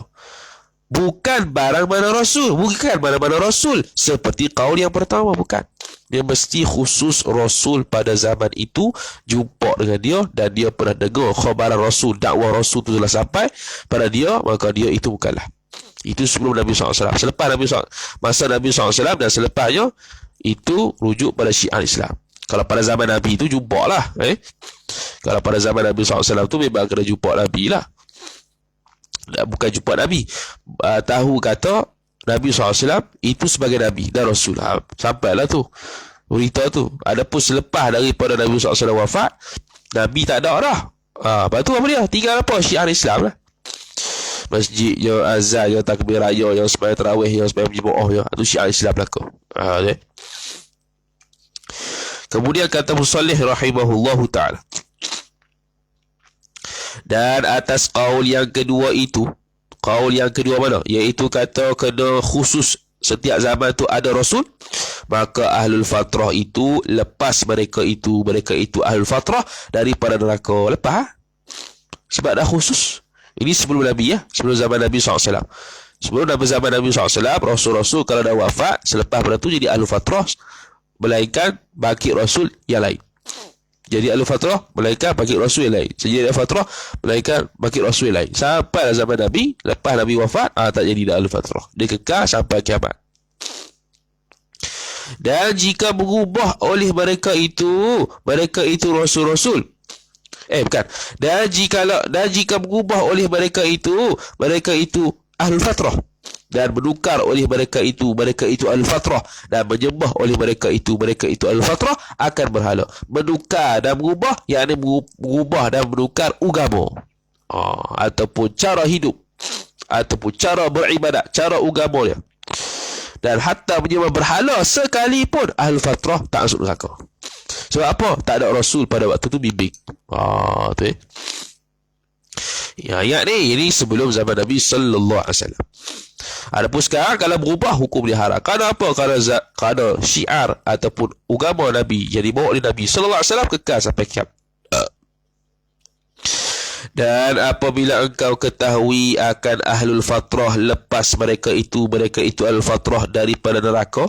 Bukan barang mana Rasul, bukan mana-mana Rasul seperti qaul yang pertama, bukan. Dia mesti khusus Rasul pada zaman itu jumpa dengan dia dan dia pernah dengar khabaran Rasul, dakwah Rasul itu telah sampai pada dia, maka dia itu bukanlah. Itu sebelum Nabi SAW. Selepas Nabi SAW, masa Nabi SAW dan selepasnya, itu rujuk pada syiar Islam. Kalau pada zaman Nabi itu jumpa lah. Kalau pada zaman Nabi SAW tu memang kena jumpa Nabi lah. Bukan jumpa Nabi. Tahu kata Nabi SAW itu sebagai Nabi dan Rasul. Sampailah tu berita tu. Adapun selepas daripada Nabi SAW wafat, Nabi tak ada dah. Lepas tu apa dia? Tinggal apa? Syiar Islam lah. Masjid yang azan, yang takbir raya, yang sembahyang tarawih, yang sembahyang berjemaah, yang itu syiar Islam belaka. Kemudian kata Musallih rahimahullahu ta'ala, dan atas qaul yang kedua itu, qaul yang kedua mana? Iaitu kata kena khusus setiap zaman tu ada Rasul. Maka ahlul fatrah itu lepas mereka itu ahlul fatrah daripada neraka. Lepas sebab dah khusus. Ini sebelum Nabi ya, sebelum zaman Nabi SAW. Sebelum zaman Nabi SAW, Rasul-Rasul kalau dah wafat, selepas pada tu jadi ahlul fatrah, melainkan baki Rasul yang lain. Jadi ahlul fatrah melainkan baki Rasul yang lain. Jadi ahlul fatrah melainkan baki Rasul yang lain. Sampai zaman Nabi, lepas Nabi wafat, tak jadi dah ahlul fatrah. Dia kekal sampai kiamat. Dan jika berubah oleh mereka itu Rasul-Rasul. Bukan. Dan jika berubah oleh mereka itu ahlul fatrah, dan menukar oleh mereka itu al-fatrah, dan menyembah oleh mereka itu al-fatrah, akan berhala. Menukar dan berubah, yakni berubah dan menukar agama, ataupun cara hidup, ataupun cara beribadat, cara agama dia. Dan hatta menyembah berhala sekalipun, al-fatrah tak masuk neraka. Sebab apa? Tak ada Rasul pada waktu tu bimbing. Tu ya, ayat ni ini sebelum zaman Nabi sallallahu alaihi wasallam. Adapun sekarang kalau berubah, hukum dia haram. Kenapa? Kerana syiar ataupun agama Nabi yang dibawa oleh Nabi sallallahu alaihi wasallam kekal sampai kiamat. Dan apabila engkau ketahui akan ahlul fatrah, lepas mereka itu ahlul fatrah daripada neraka,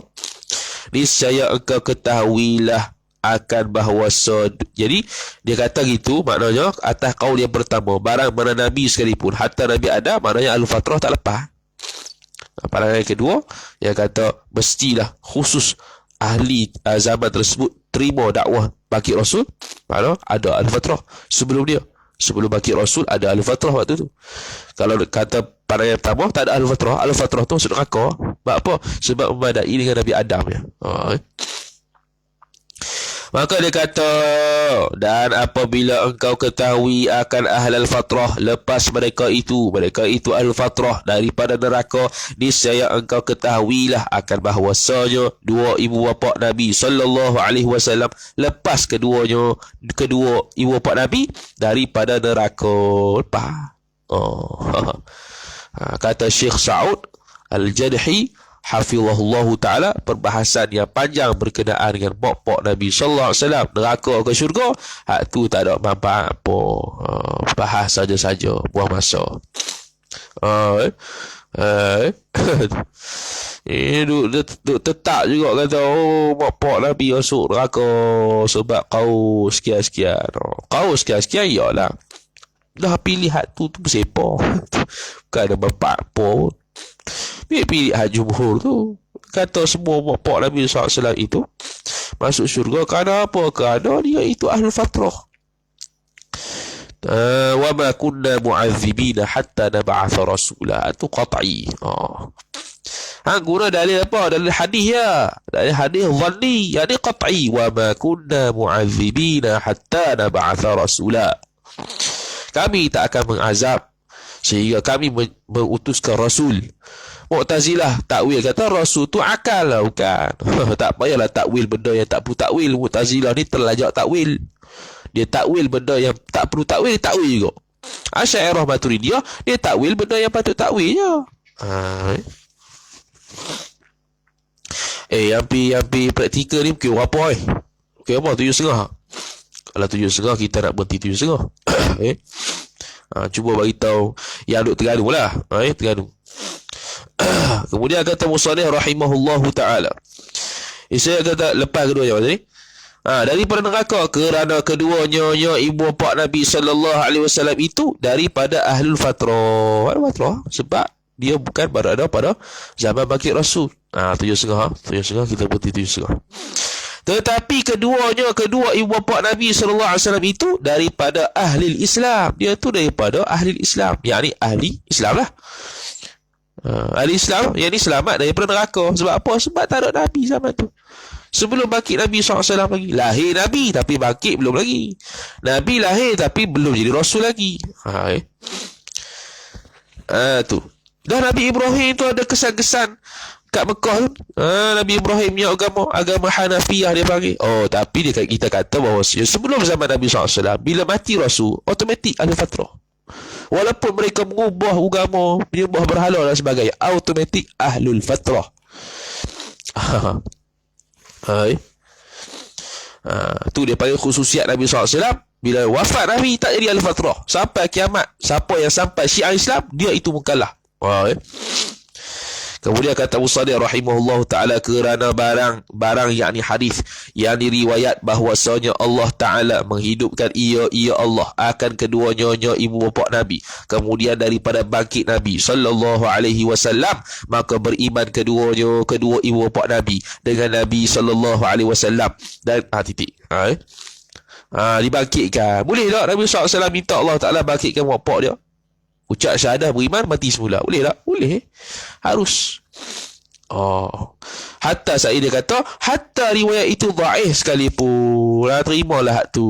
niscaya engkau ketahuilah akan bahawasa. Jadi dia kata gitu, maknanya atas kaul yang pertama, barang mana Nabi sekalipun, hatta Nabi ada, maknanya ahlul fatrah tak lepas. Pandangan yang kedua, yang kata mestilah khusus ahli zaman tersebut terima dakwah baki Rasul, maknanya ada ahlul fatrah sebelum baki Rasul, ada ahlul fatrah waktu tu. Kalau kata pandangan yang pertama, tak ada ahlul fatrah tu masuk neraka. Sebab apa? Sebab memadai dengan Nabi Adam ya. Maka dia kata, dan apabila engkau ketahui akan ahlul fatrah, lepas mereka itu ahlul fatrah daripada neraka, niscaya engkau ketahuilah akan bahawasanya dua ibu bapa Nabi sallallahu alaihi wasallam, lepas kedua ibu bapa Nabi daripada neraka. Lepas. Kata Syekh Sa'ud Al-Jadhi hafizahullahu ta'ala, perbahasan yang panjang berkenaan dengan bapak Nabi sallallahu alaihi wasallam neraka ke syurga, hak tu tak ada manfaat apa. Bahas saja-saja, buang masa. Duk tetap juga kata, bapak Nabi masuk neraka sebab kau sekian-sekian. Kau sekian-sekian, iyalah, dah pilih hak tu bersepah. Bukan ada manfaat apa pun. Pilih jumhur tu kata semua bapak Nabi SAW itu masuk syurga. Kerana apa? Kerana dia itu ahlul fatrah. Wa ma kunna mu'adzibina hatta nab'atha rasula. Itu qat'i. Guna dalil apa? Dalil hadis ya. Dalil hadis dhanni, yani qat'i. Wa ma kunna mu'adzibina hatta nab'atha rasula. Kami tak akan mengazab sehingga kami mengutuskan Rasul. Mu'tazilah takwil kata Rasul tu akal lah, bukan. Tak payahlah takwil benda yang tak perlu takwil. Mu'tazilah ni terlajak takwil. Dia takwil benda yang tak perlu takwil, dia takwil juga. Asy'ariyah Maturidiyah, dia takwil benda yang patut takwil je. Yang praktikal ni mungkin berapa Mungkin apa? 7.5. Kalau 7.5 kita nak berhenti 7.5. Cuba bagi tahu yang duk Terengganu lah. Terengganu. Kemudian kata musannif rahimahullahu ta'ala, saya kata lepas kedua yang tadi, daripada neraka kerana keduanya ibu bapa Nabi sallallahu alaihi wasallam itu daripada ahlul fatrah. Sebab dia bukan berada pada zaman baki Rasul. 7.5 kita berhenti 7.5. Tetapi kedua ibu bapa Nabi sallallahu alaihi wasallam itu daripada ahli Islam. Dia tu daripada ahli Islam, yakni ahli Islam lah. Ahli Islam yang ni selamat daripada neraka. Sebab apa? Sebab tak ada Nabi zaman tu. Sebelum bangkit Nabi SAW lagi. Lahir Nabi tapi bangkit belum lagi. Nabi lahir tapi belum jadi Rasul lagi. Tu. Dan Nabi Ibrahim tu ada kesan-kesan kat Mekah tu. Nabi Ibrahim punya agama Hanafiyah dia panggil. Tapi kita kata bahawa sebelum zaman Nabi SAW, bila mati Rasul, automatik ahli fatrah. Walaupun mereka mengubah agama, menyembah berhala dan sebagainya, automatik ahlul fatrah. Hai. Tu dia panggil khususiat Nabi SAW. Bila wafat Nabi tak jadi al-fatrah. Sampai kiamat, siapa yang sampai syiar Islam, dia itu mukallaf. Kemudian kata Musaddid rahimahullah ta'ala, kerana barang yakni hadis yang diriwayat bahwasanya Allah Ta'ala menghidupkan ia Allah akan kedua nyonya ibu bapa Nabi, kemudian daripada bangkit Nabi sallallahu alaihi wasallam, maka beriman kedua ibu bapa Nabi dengan Nabi sallallahu alaihi wasallam dan dibangkitkan. Boleh tak Nabi sallallahu alaihi wasallam minta Allah Ta'ala bangkitkan bapa dia? Ucap syahadah, beriman, mati semula. Boleh tak? Boleh. Harus. Hatta saya dia kata, hatta riwayat itu dhaif sekalipun. Terimalah hak tu.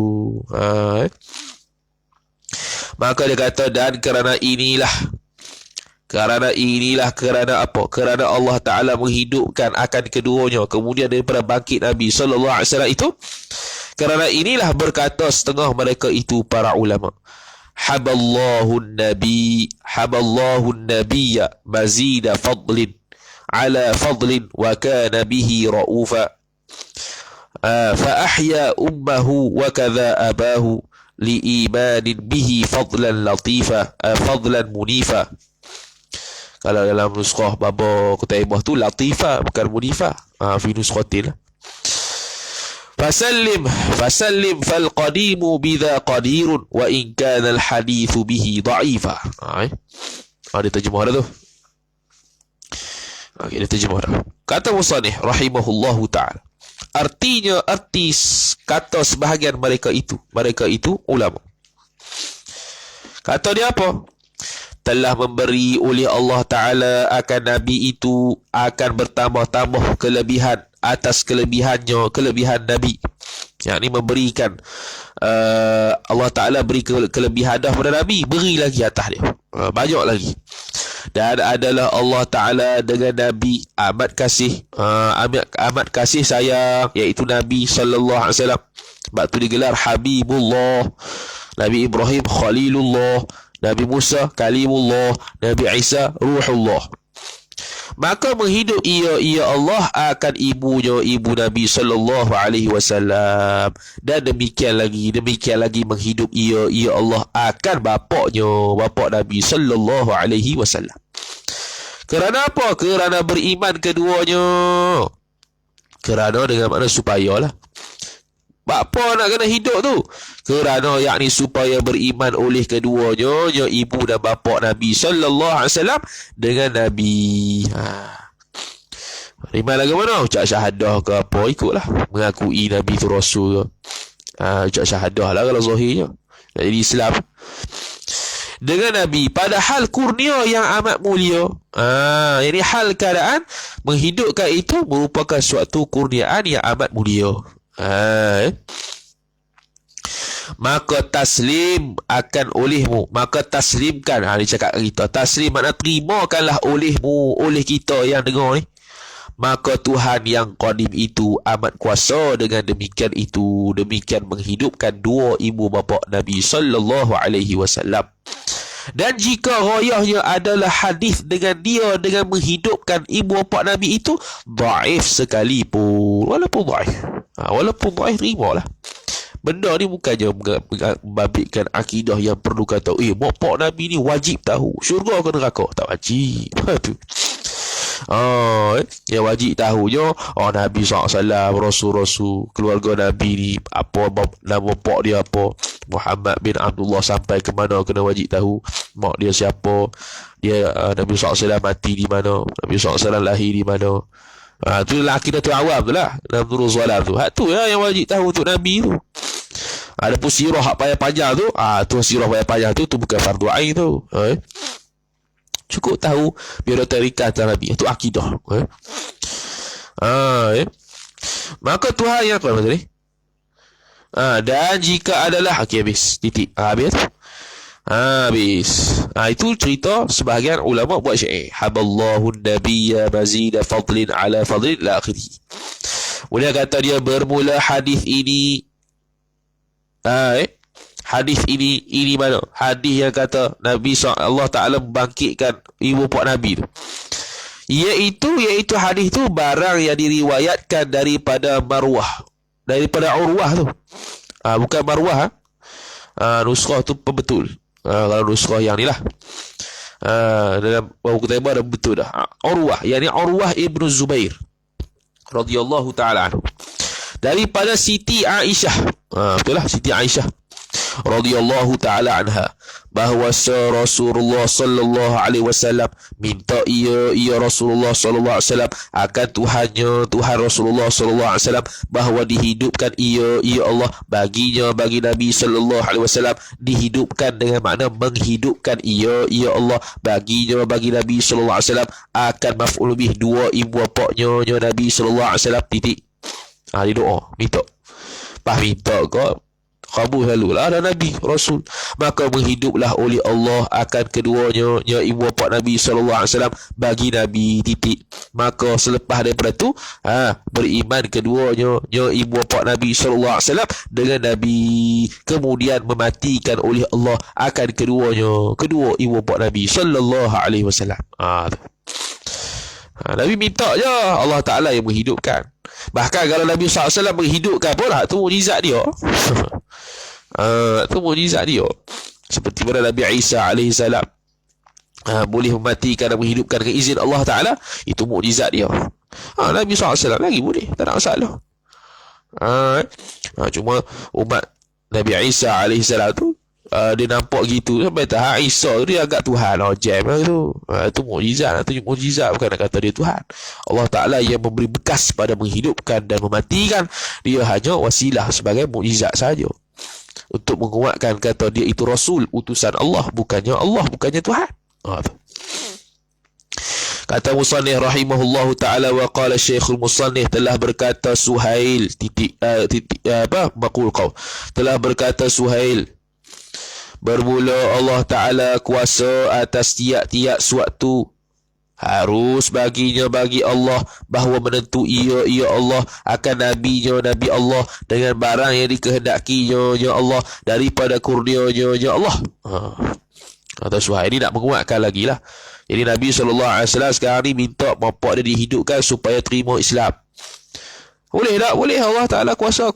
Maka dia kata, dan kerana apa? Kerana Allah Ta'ala menghidupkan akan keduanya, kemudian daripada bangkit Nabi sallallahu alaihi wasallam itu, kerana inilah berkata setengah mereka itu para ulama, haballahu nabiyya mazida fadlin ala fadlin wa kana bihi ra'ufa fa ahya ummahu wa kadha abahu li imanin bihi fadlan latifa fadlan munifa. Kalau dalam nuskhah Baba Qutaibah tu latifa bukan munifa, fi nuskhatin. Fasallim fal qadimu bidha qadirun wa in kana al hadithu bihi dha'ifa. Ada terjemah dah tu. Okey, dia terjemah dah. Kata Musaddid rahimahullahu ta'ala, artinya kata sebahagian mereka itu ulama. Kata dia apa? Telah memberi oleh Allah Ta'ala akan Nabi itu akan bertambah-tambah kelebihan atas kelebihan Nabi. Yang ini memberikan Allah Ta'ala beri kelebihan dah pada Nabi, beri lagi atas dia, banyak lagi. Dan adalah Allah Ta'ala dengan Nabi amat kasih sayang, iaitu Nabi sallallahu alaihi wasallam. Sebab tu digelar Habibullah. Nabi Ibrahim Khalilullah, Nabi Musa Kalimullah, Nabi Isa Ruhullah. Maka menghidup ia Allah akan ibu Nabi sallallahu alaihi wasallam, dan demikian lagi menghidup ia Allah akan bapa Nabi sallallahu alaihi wasallam. Kerana apa? Kerana beriman keduanya. Kerana dengan makna supayalah. Bapa nak kena hidup tu? Kerana yakni supaya beriman oleh keduanya, ibu dan bapa Nabi sallallahu alaihi wasallam dengan Nabi. Beriman lagi mana? Ucap syahadah ke apa, ikutlah. Mengakui Nabi tu Rasul ke. Ucap syahadah lah kalau zahirnya. Jadi Islam dengan Nabi, padahal kurnia yang amat mulia. Ini hal keadaan menghidupkan itu merupakan suatu kurniaan yang amat mulia. Maka taslim akan olehmu, maka taslimkan. Dia cakap kita taslim makna terimakanlah olehmu, oleh kita yang dengar ni. Maka Tuhan yang qadim itu amat kuasa dengan demikian menghidupkan dua ibu bapa Nabi sallallahu alaihi wasallam. Dan jika rayahnya adalah hadis dengan menghidupkan ibu bapa Nabi itu dhaif sekalipun, walaupun dhaif terimalah. Benda ni bukannya membabitkan akidah yang perlu kata bapa Nabi ni wajib tahu syurga ke neraka. Tak wajib. Tu yang wajib tahunya Nabi SAW, Rasul keluarga Nabi ni apa, nama bapak dia apa, Muhammad bin Abdullah sampai ke mana kena wajib tahu. Mak dia siapa, dia Nabi SAW mati di mana, Nabi SAW lahir di mana. Tu lah akidah tu awam tu lah, dalam Nurul Zalam tu. Hak tu yang wajib tahu untuk Nabi tu. Ada pun sirah hak payah panjang tu, tu sirah payah panjang tu bukan fardu ain tu. Cukup tahu biar tarikat Nabi, itu akidah. Maka Tuhan yang apa tadi? Dan jika adalah habis titik. Habis. Itu cerita sebahagian ulama buat syair. Haballahu nabiyya mazida fadlin ala fadlin la akhirih. Boleh kata dia bermula hadis ini. Hadis ini mana? Hadis yang kata Nabi Allah Ta'ala membangkitkan ibu bapa Nabi tu. Iaitu hadis tu barang yang diriwayatkan daripada Marwah, daripada Urwah tu. Bukan Marwah. Nusrah tu pembetul. Kalau nusrah yang ni lah. Dalam buku Taibah dah betul dah. Urwah, yakni Urwah ibn Zubair radhiyallahu taala anhu, daripada Siti Aisyah. Betul lah, Siti Aisyah radhiyallahu taala anha, bahawa Rasulullah sallallahu alaihi wasallam minta ia Rasulullah sallallahu alaihi wasallam akan Tuhan Rasulullah sallallahu alaihi wasallam bahawa dihidupkan ia Allah baginya, bagi Nabi sallallahu alaihi wasallam, dihidupkan dengan makna menghidupkan ia Allah baginya, bagi Nabi sallallahu alaihi wasallam, akan maf'ul bih dua ibu bapaknya Nabi sallallahu alaihi wasallam titik. Dia doa minta. Minta kau kabul lalulah dan Nabi Rasul, maka menghiduplah oleh Allah akan keduanya ibu bapa Nabi SAW bagi Nabi titik. Maka selepas daripada tu beriman keduanya ibu bapa Nabi SAW dengan Nabi, kemudian mematikan oleh Allah akan kedua ibu bapa Nabi SAW. Nabi minta je, Allah Ta'ala yang menghidupkan. Bahkan kalau Nabi SAW menghidupkan pun tu mujizat dia. Tu mujizat dia. Seperti mana Nabi Isa AS boleh mematikan dan menghidupkan dengan izin Allah Ta'ala, itu mujizat dia. Nabi SAW lagi boleh, tak ada masalah. Cuma umat Nabi Isa AS tu dia nampak gitu sampai tahap Isa dia agak Tuhan jam lah tu. Itu mukjizat, itu mukjizat, bukan nak kata dia Tuhan. Allah Ta'ala yang memberi bekas pada menghidupkan dan mematikan, dia hanya wasilah sebagai mukjizat saja untuk menguatkan kata dia itu Rasul, utusan Allah, bukannya Tuhan. Kata musannif rahimahullahu ta'ala, wa qala syekhul musannif, telah berkata Suhail maqul qaul, telah berkata Suhail, bermula Allah Ta'ala kuasa atas tiap-tiap suatu, harus bagi Allah bahawa menentu ia Allah akan nabinya Nabi Allah dengan barang yang dikehendakinya Allah daripada kurnianya Allah. Kata Suhail ni nak menguatkan lagi lah. Jadi Nabi SAW sekarang ni minta bapak dia dihidupkan supaya terima Islam. Boleh tak? Boleh. Allah Ta'ala kuasa.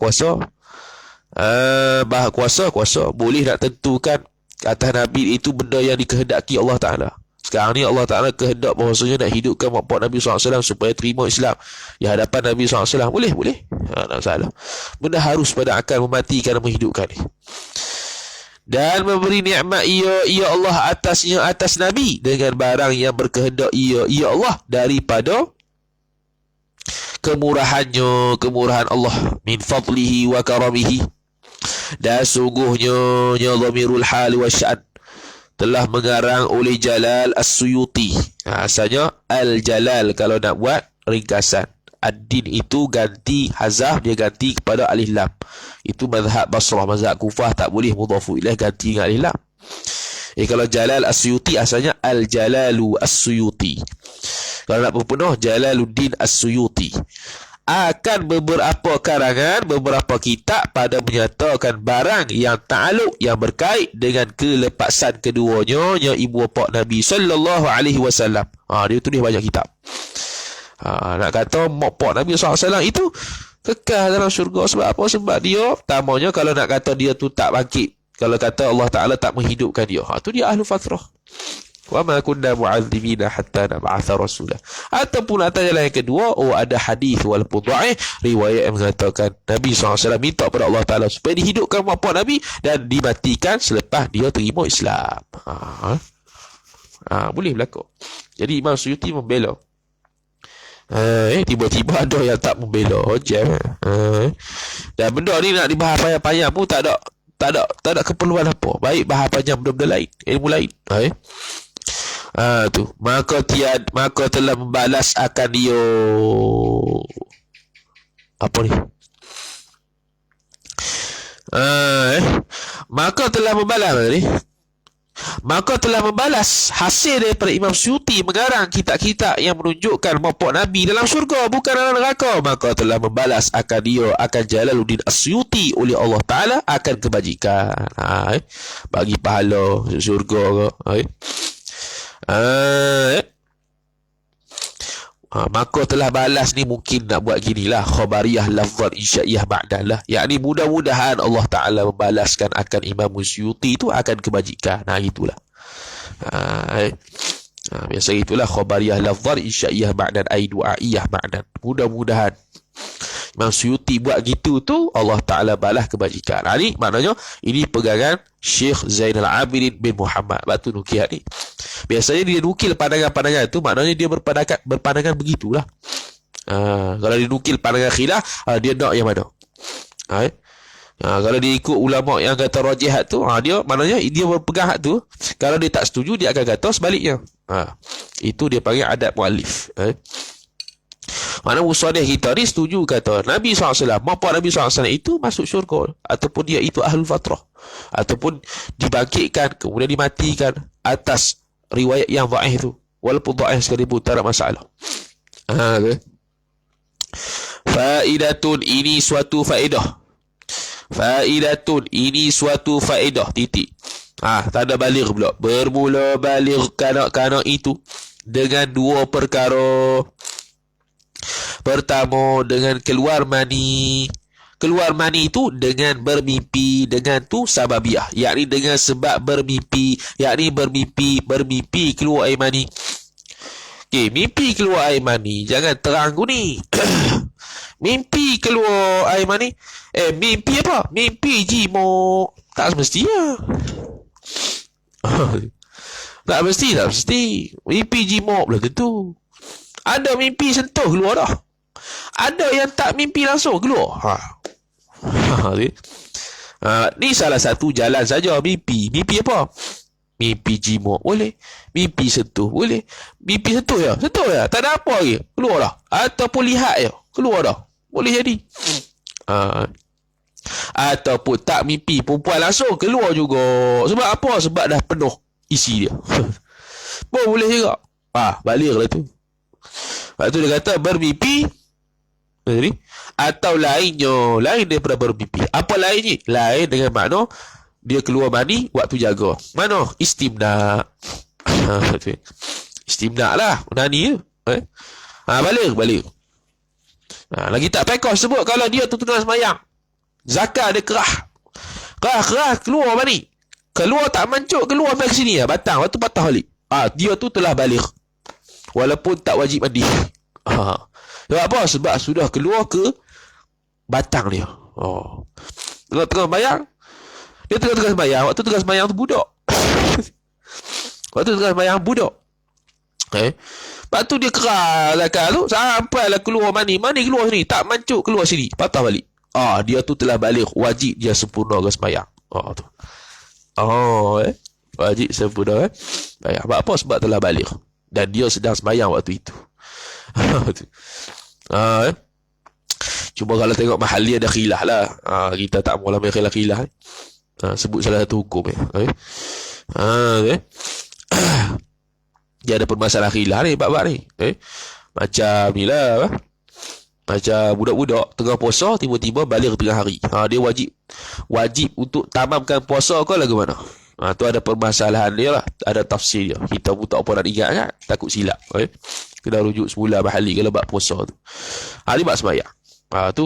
Kuasa boleh nak tentukan atas Nabi itu benda yang dikehendaki Allah Ta'ala. Sekarang ni Allah Ta'ala kehendak bahawasanya nak hidupkan bapak Nabi SAW supaya terima Islam di hadapan Nabi SAW. Boleh. Tak salah. Benda harus pada akan mematikan dan menghidupkan ni. Dan memberi nikmat ia Allah atas Nabi dengan barang yang berkehendak ia Allah daripada kemurahan Allah, min fadlihi wa karamihi. Dan sungguhnya dhamirul hal wa sya'an telah mengarang oleh Jalal As-Suyuti. Asalnya Al-Jalal kalau nak buat ringkasan. Ad-Din itu ganti hazaf, dia ganti kepada alif lam. Itu mazhab Basrah, mazhab Kufah tak boleh mudhafu ilaih ganti dengan alif lam. Kalau Jalal As-Suyuti asalnya Al-Jalalu As-Suyuti. Kalau nak berpenuh Jalaluddin As-Suyuti. Akan beberapa karangan, beberapa kitab pada menyatakan barang yang ta'aluk, yang berkait dengan kelepasan keduanya ibu bapa Nabi sallallahu alaihi wasallam. Dia tulis banyak kitab. Nak kata bapak Nabi SAW itu kekal dalam syurga. Sebab apa? Sebab dia pertamanya kalau nak kata dia tu tak bangkit, kalau kata Allah Ta'ala tak menghidupkan dia, tu dia ahlu fatrah. Wa ma kunna mu'adzibina hatta nab'atha rasulah. Ataupun atas jalan yang kedua, ada hadis walaupun dhaif, riwayat yang mengatakan Nabi SAW minta kepada Allah Ta'ala supaya dihidupkan bapak Nabi dan dimatikan selepas dia terima Islam. Boleh berlaku. Jadi Imam Suyuti membela. Tiba-tiba ada yang tak membela jam. Dan benda ni nak dibahas panjang-panjang pun tak ada keperluan apa. Baik bahas panjang benda-benda lain, ilmu lain. Tu maka telah membalas akan dia apa ni? Maka telah membalas hasil daripada Imam Suyuti mengarang kitab-kitab yang menunjukkan bapak Nabi dalam syurga bukan dalam neraka. Maka telah membalas akan dia, akan Jalaluddin As-Suyuti oleh Allah Ta'ala akan kebajikan. Bagi pahala syurga ke. Maka telah balas ni mungkin nak buat ginilah, khabariyah lafzan insya'iyah ma'nalah, yakni mudah-mudahan Allah Ta'ala membalaskan akan Imam Suyuti itu akan kebajikan. Itulah. Biasa itulah khabariyah lafzan insya'iyah ma'nan ay du'aiyah ma'nan. Mudah-mudahan Imam Suyuti buat gitu tu Allah Ta'ala balas kebajikan. Ni maknanya ini pegangan Syekh Zainal Abidin bin Muhammad. Batu nukil ni. Biasanya dia nukil pandangan-pandangan tu, maknanya dia berpandangan begitulah. Kalau dia nukil pandangan khilaf, dia nak yang mana? Kalau dia ikut ulama yang kata rajihat tu, dia maknanya dia berpegang hak tu. Kalau dia tak setuju, dia akan kata sebaliknya. Itu dia panggil adab muallif. Mana musadih kita ni setuju kata Nabi SAW, bapa Nabi SAW itu masuk syurga, ataupun dia itu ahlul fatrah, ataupun dibangkitkan kemudian dimatikan atas riwayat yang dhaif tu, walaupun dhaif sekalipun tak ada masalah. Faidatun, ini suatu faedah. Faidatun, ini suatu faedah. Titik. Tanda baligh pula. Bermula baligh kanak-kanak itu dengan dua perkara. Pertama, dengan keluar mani. Keluar mani itu dengan bermimpi, dengan tu sababiah, yakni dengan sebab bermimpi, yakni bermimpi keluar air mani. Mimpi keluar air mani jangan terang ni. Mimpi keluar air mani, mimpi apa? Mimpi jimok. Tak semestinya. Tak mesti. Mimpi jimok belum tentu. Ada mimpi sentuh keluar dah. Ada yang tak mimpi langsung keluar. Ni salah satu jalan saja mimpi. Mimpi apa? Mimpi jimok boleh. Mimpi sentuh boleh. Mimpi sentuh ya. Tak ada apa lagi. Keluar dah. Ataupun lihat ya. Keluar dah. Boleh jadi. Ataupun tak mimpi perempuan langsung keluar juga. Sebab apa? Sebab dah penuh isi dia. Boleh juga. Balik lah tu. Lepas tu dia kata bermimpi atau lainnya, lain daripada bermimpi. Apa lain ni? Lain dengan makna dia keluar mani waktu jaga. Mana? Istimna. Istimna lah. Nani tu. Balik. Lagi tak pekoh sebut kalau dia tu tengah semayang. Zakat dia kerah, keluar mani. Keluar tak mancuk, keluar sampai ke sini ya, batang. Waktu patah balik. Dia tu telah balik. Walaupun tak wajib mandi. Sebab apa? Sebab sudah keluar ke batang dia. Tengah sembayang. Dia tengah sembayang. Waktu tengah sembayang tu budak. Lepas tu dia keras zakat tu sampailah keluar mani keluar sini, tak mancuk keluar sini, patah balik. Dia tu telah balik, wajib dia sempurna ke sembayang. Tu. Wajib sempurna sembayang. Apa? Sebab telah balik dan dia sedang sembayang waktu itu. Cuma kalau tengok mahali ada khilaf lah. Kita tak mau lama khilaf. Sebut salah satu hukum dia ada permasalahan khilaf ni, bab-bab ni. Macam ni lah. Macam budak-budak tengah puasa tiba-tiba balik tengah hari. Dia wajib untuk tamamkan puasa ke lagu mana? Tu ada permasalahan dia lah. Ada tafsir dia. Kita pun tak apa nak ingat kan? Takut silap. Kena rujuk semula mahali kalau bab puasa tu. Ni bab sembahyang. Tu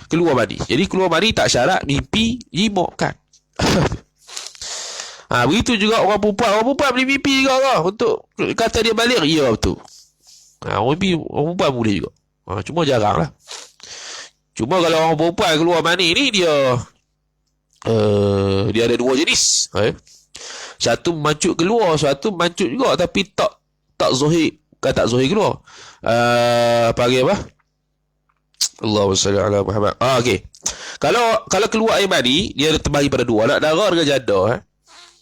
keluar mani. Jadi keluar mani tak syarat mimpi jimok kan? Begitu juga orang perempuan boleh mimpi juga lah. Untuk kata dia balik, ya betul. Orang perempuan boleh juga. Cuma jarang lah. Cuma kalau orang perempuan keluar mani ni dia ada dua jenis. Satu mancut keluar, satu mancut juga tapi tak zahir. Tak zahir keluar. Panggil apa? Allahumma salli ala Muhammad. Okey. Kalau keluar air mani, dia terbagi pada dua, anak dara dengan janda.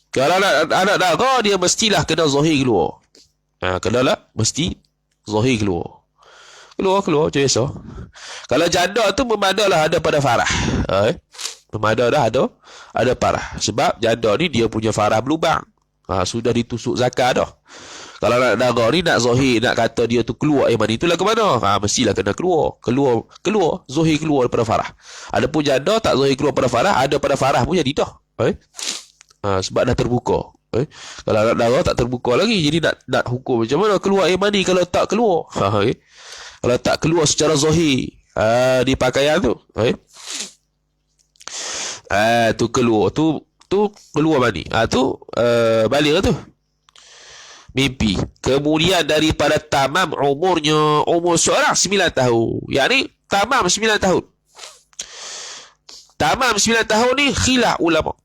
Kalau anak dara, dia mestilah kena zahir keluar. Kenalah mesti zahir keluar. Keluar macam biasa. Kalau janda tu memadalah ada pada farah. Memada dah ada parah. Sebab janda ni dia punya farah berlubang. Sudah ditusuk zakat dah. Kalau nak dara ni nak zahir, nak kata dia tu keluar air mani, itulah ke mana? Mestilah kena keluar, zahir keluar daripada farah. Adapun janda tak zahir keluar pada farah, ada pada farah pun jadi dah. Sebab dah terbuka. Kalau darah tak terbuka lagi, jadi nak hukum macam mana keluar air mani kalau tak keluar. Kalau tak keluar secara zahir di pakaian tu, tu keluar, tu keluar mani. Tu balik lah tu. Mimpi. Kemudian daripada tamam umur seorang 9 tahun. Yang ni tamam 9 tahun. Tamam 9 tahun ni khilaf ulama.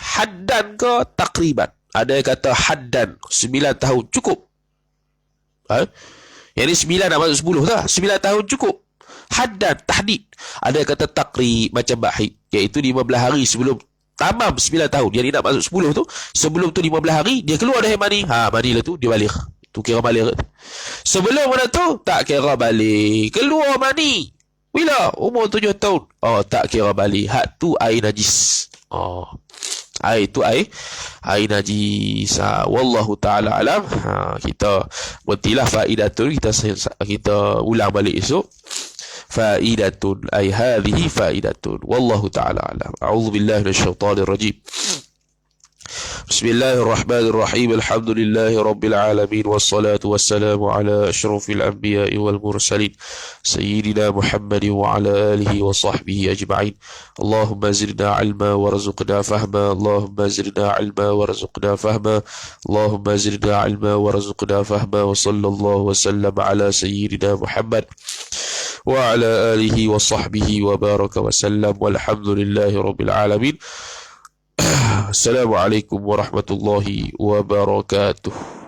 Haddan ke takriban? Ada yang kata haddan 9 tahun cukup. Yang ni 9 nak masuk 10 tak? 9 tahun cukup. Haddan, tahdid. Ada yang kata takrib macam bahid, iaitu 15 hari sebelum tamam 9 tahun. Yang ni nak masuk 10 tu, sebelum tu 15 hari dia keluar dah mani. Mani lah tu dia balik. Tu kira balik. Sebelum mana tu tak kira balik. Keluar mani bila umur 7 tahun. Tak kira balik. Tu air najis. Air tu air najis. Wallahu ta'ala alam. Kita berhentilah faidatun. Kita ulang balik esok. Faidatun ay hadhihi faidatun. Wallahu ta'ala alam. A'udzu billahi minasyaitonir rajim. Bismillahirrahmanirrahim. Alhamdulillahi rabbil alamin wassalatu wassalamu ala asyrafil anbiya'i wal mursalin sayyidina Muhammadin wa ala alihi wa sahbihi ajma'in. Allahumma zidna ilma warzuqna fahma. Allahumma zidna ilma warzuqna fahma. Allahumma zidna ilma warzuqna fahma. Wa sallallahu wa sallam ala sayyidina Muhammad wa ala alihi wa sahbihi wa baraka wa sallam. Walhamdulillahi rabbil alamin. Assalamualaikum warahmatullahi wabarakatuh.